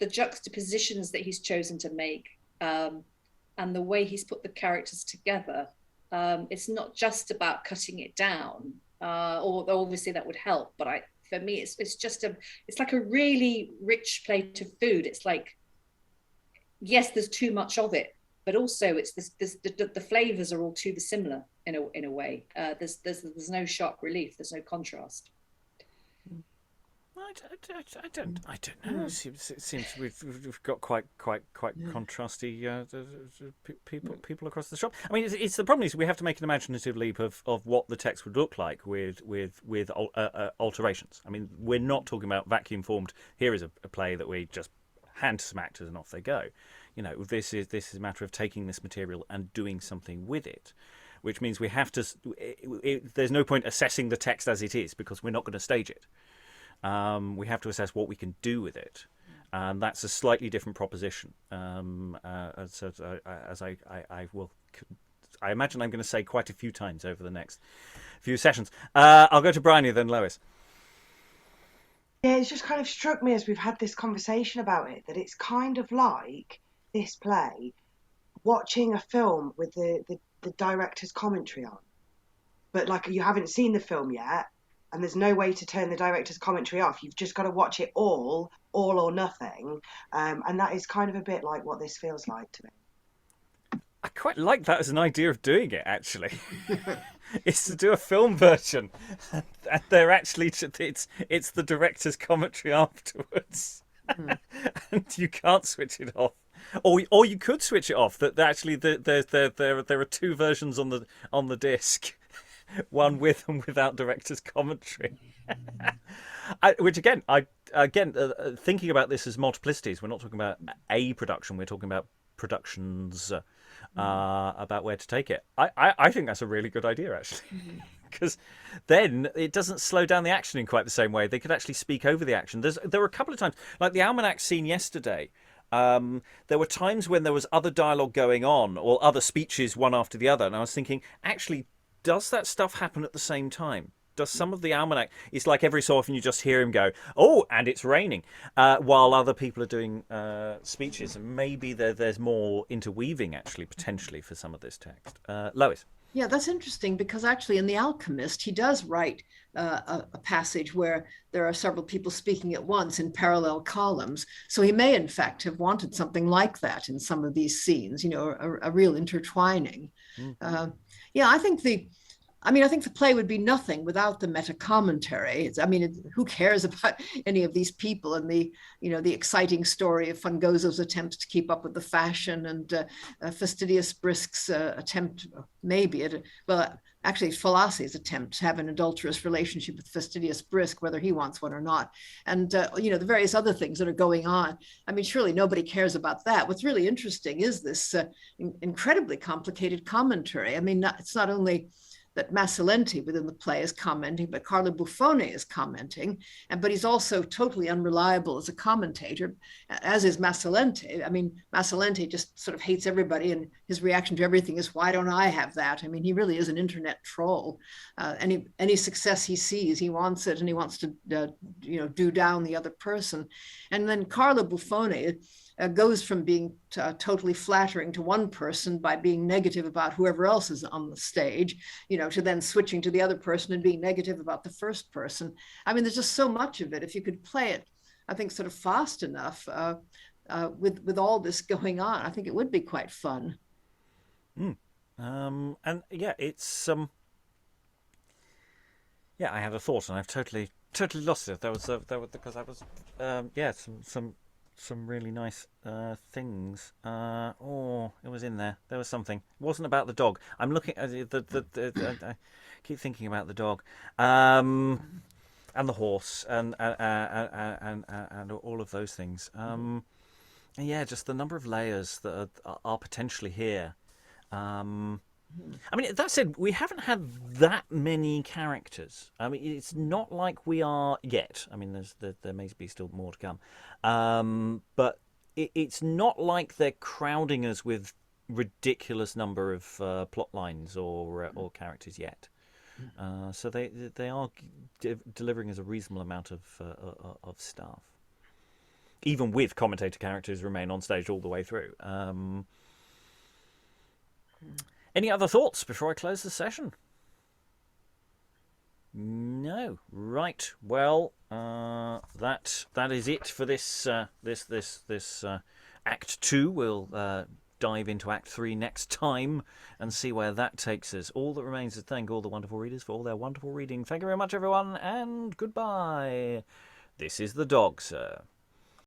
juxtapositions that he's chosen to make, and the way he's put the characters together. It's not just about cutting it down, although obviously that would help. But for me, it's like a really rich plate of food. It's like, yes, there's too much of it, but also it's the flavors are all too similar in a way. There's no sharp relief. There's no contrast. I don't know. It seems we've got quite contrasty people across the shop. I mean, it's the problem is we have to make an imaginative leap of what the text would look like with alterations. I mean, we're not talking about vacuum formed. Here is a play that we just hand to some actors and off they go. This is a matter of taking this material and doing something with it, which means we have to. There's no point assessing the text as it is, because we're not going to stage it. We have to assess what we can do with it, and that's a slightly different proposition. As I imagine I'm going to say quite a few times over the next few sessions. I'll go to Briony, then Lois. Yeah, it's just kind of struck me as we've had this conversation about it, that it's kind of like this play watching a film with the director's commentary on, but like you haven't seen the film yet. And there's no way to turn the director's commentary off. You've just got to watch it all or nothing. And that is kind of a bit like what this feels like to me. I quite like that as an idea of doing it, actually. It's to do a film version. And they're actually, it's the director's commentary afterwards. And you can't switch it off. Or you could switch it off. That actually there are two versions on the disc. One with and without director's commentary. Which again, thinking about this as multiplicities, we're not talking about a production, we're talking about productions. about where to take it. I think that's a really good idea, actually. Because then it doesn't slow down the action in quite the same way. They could actually speak over the action. There were a couple of times, like the almanac scene yesterday, there were times when there was other dialogue going on or other speeches one after the other. And I was thinking, actually, does that stuff happen at the same time? Does some of the almanac, it's like every so often you just hear him go, oh, and it's raining, while other people are doing speeches. And maybe there's more interweaving, actually, potentially, for some of this text. Lois. Yeah, that's interesting because actually in The Alchemist, he does write a passage where there are several people speaking at once in parallel columns. So he may, in fact, have wanted something like that in some of these scenes, a real intertwining. Yeah, I think the play would be nothing without the meta commentary. Who cares about any of these people and the exciting story of Fungoso's attempts to keep up with the fashion and Fastidious Brisk's attempt, Fallace's attempt to have an adulterous relationship with Fastidious Brisk, whether he wants one or not, and the various other things that are going on. Surely nobody cares about that. What's really interesting is this incredibly complicated commentary. It's not only that Macilente within the play is commenting, but Carlo Buffone is commenting, but he's also totally unreliable as a commentator, as is Macilente. Macilente just sort of hates everybody, and his reaction to everything is, why don't I have that? He really is an internet troll. Any success he sees, he wants it, and he wants to do down the other person. And then Carlo Buffone goes from being totally flattering to one person by being negative about whoever else is on the stage, to then switching to the other person and being negative about the first person. There's just so much of it. If you could play it, I think, sort of fast enough with all this going on, I think it would be quite fun. And yeah, it's yeah, I had a thought and I've totally lost it. There was because I was some really nice things. It was in there. There was something. It wasn't about the dog. I'm looking at I keep thinking about the dog, and the horse, and all of those things. Yeah, just the number of layers that are potentially here. That said, we haven't had that many characters. It's not like we are yet. There may be still more to come. But it's not like they're crowding us with ridiculous number of plot lines or characters yet. So they are delivering us a reasonable amount of stuff, even with commentator characters remain on stage all the way through. Any other thoughts before I close the session? No. Right. Well, that is it for this Act 2. We'll dive into Act 3 next time and see where that takes us. All that remains is to thank all the wonderful readers for all their wonderful reading. Thank you very much, everyone, and goodbye. This is the dog, sir.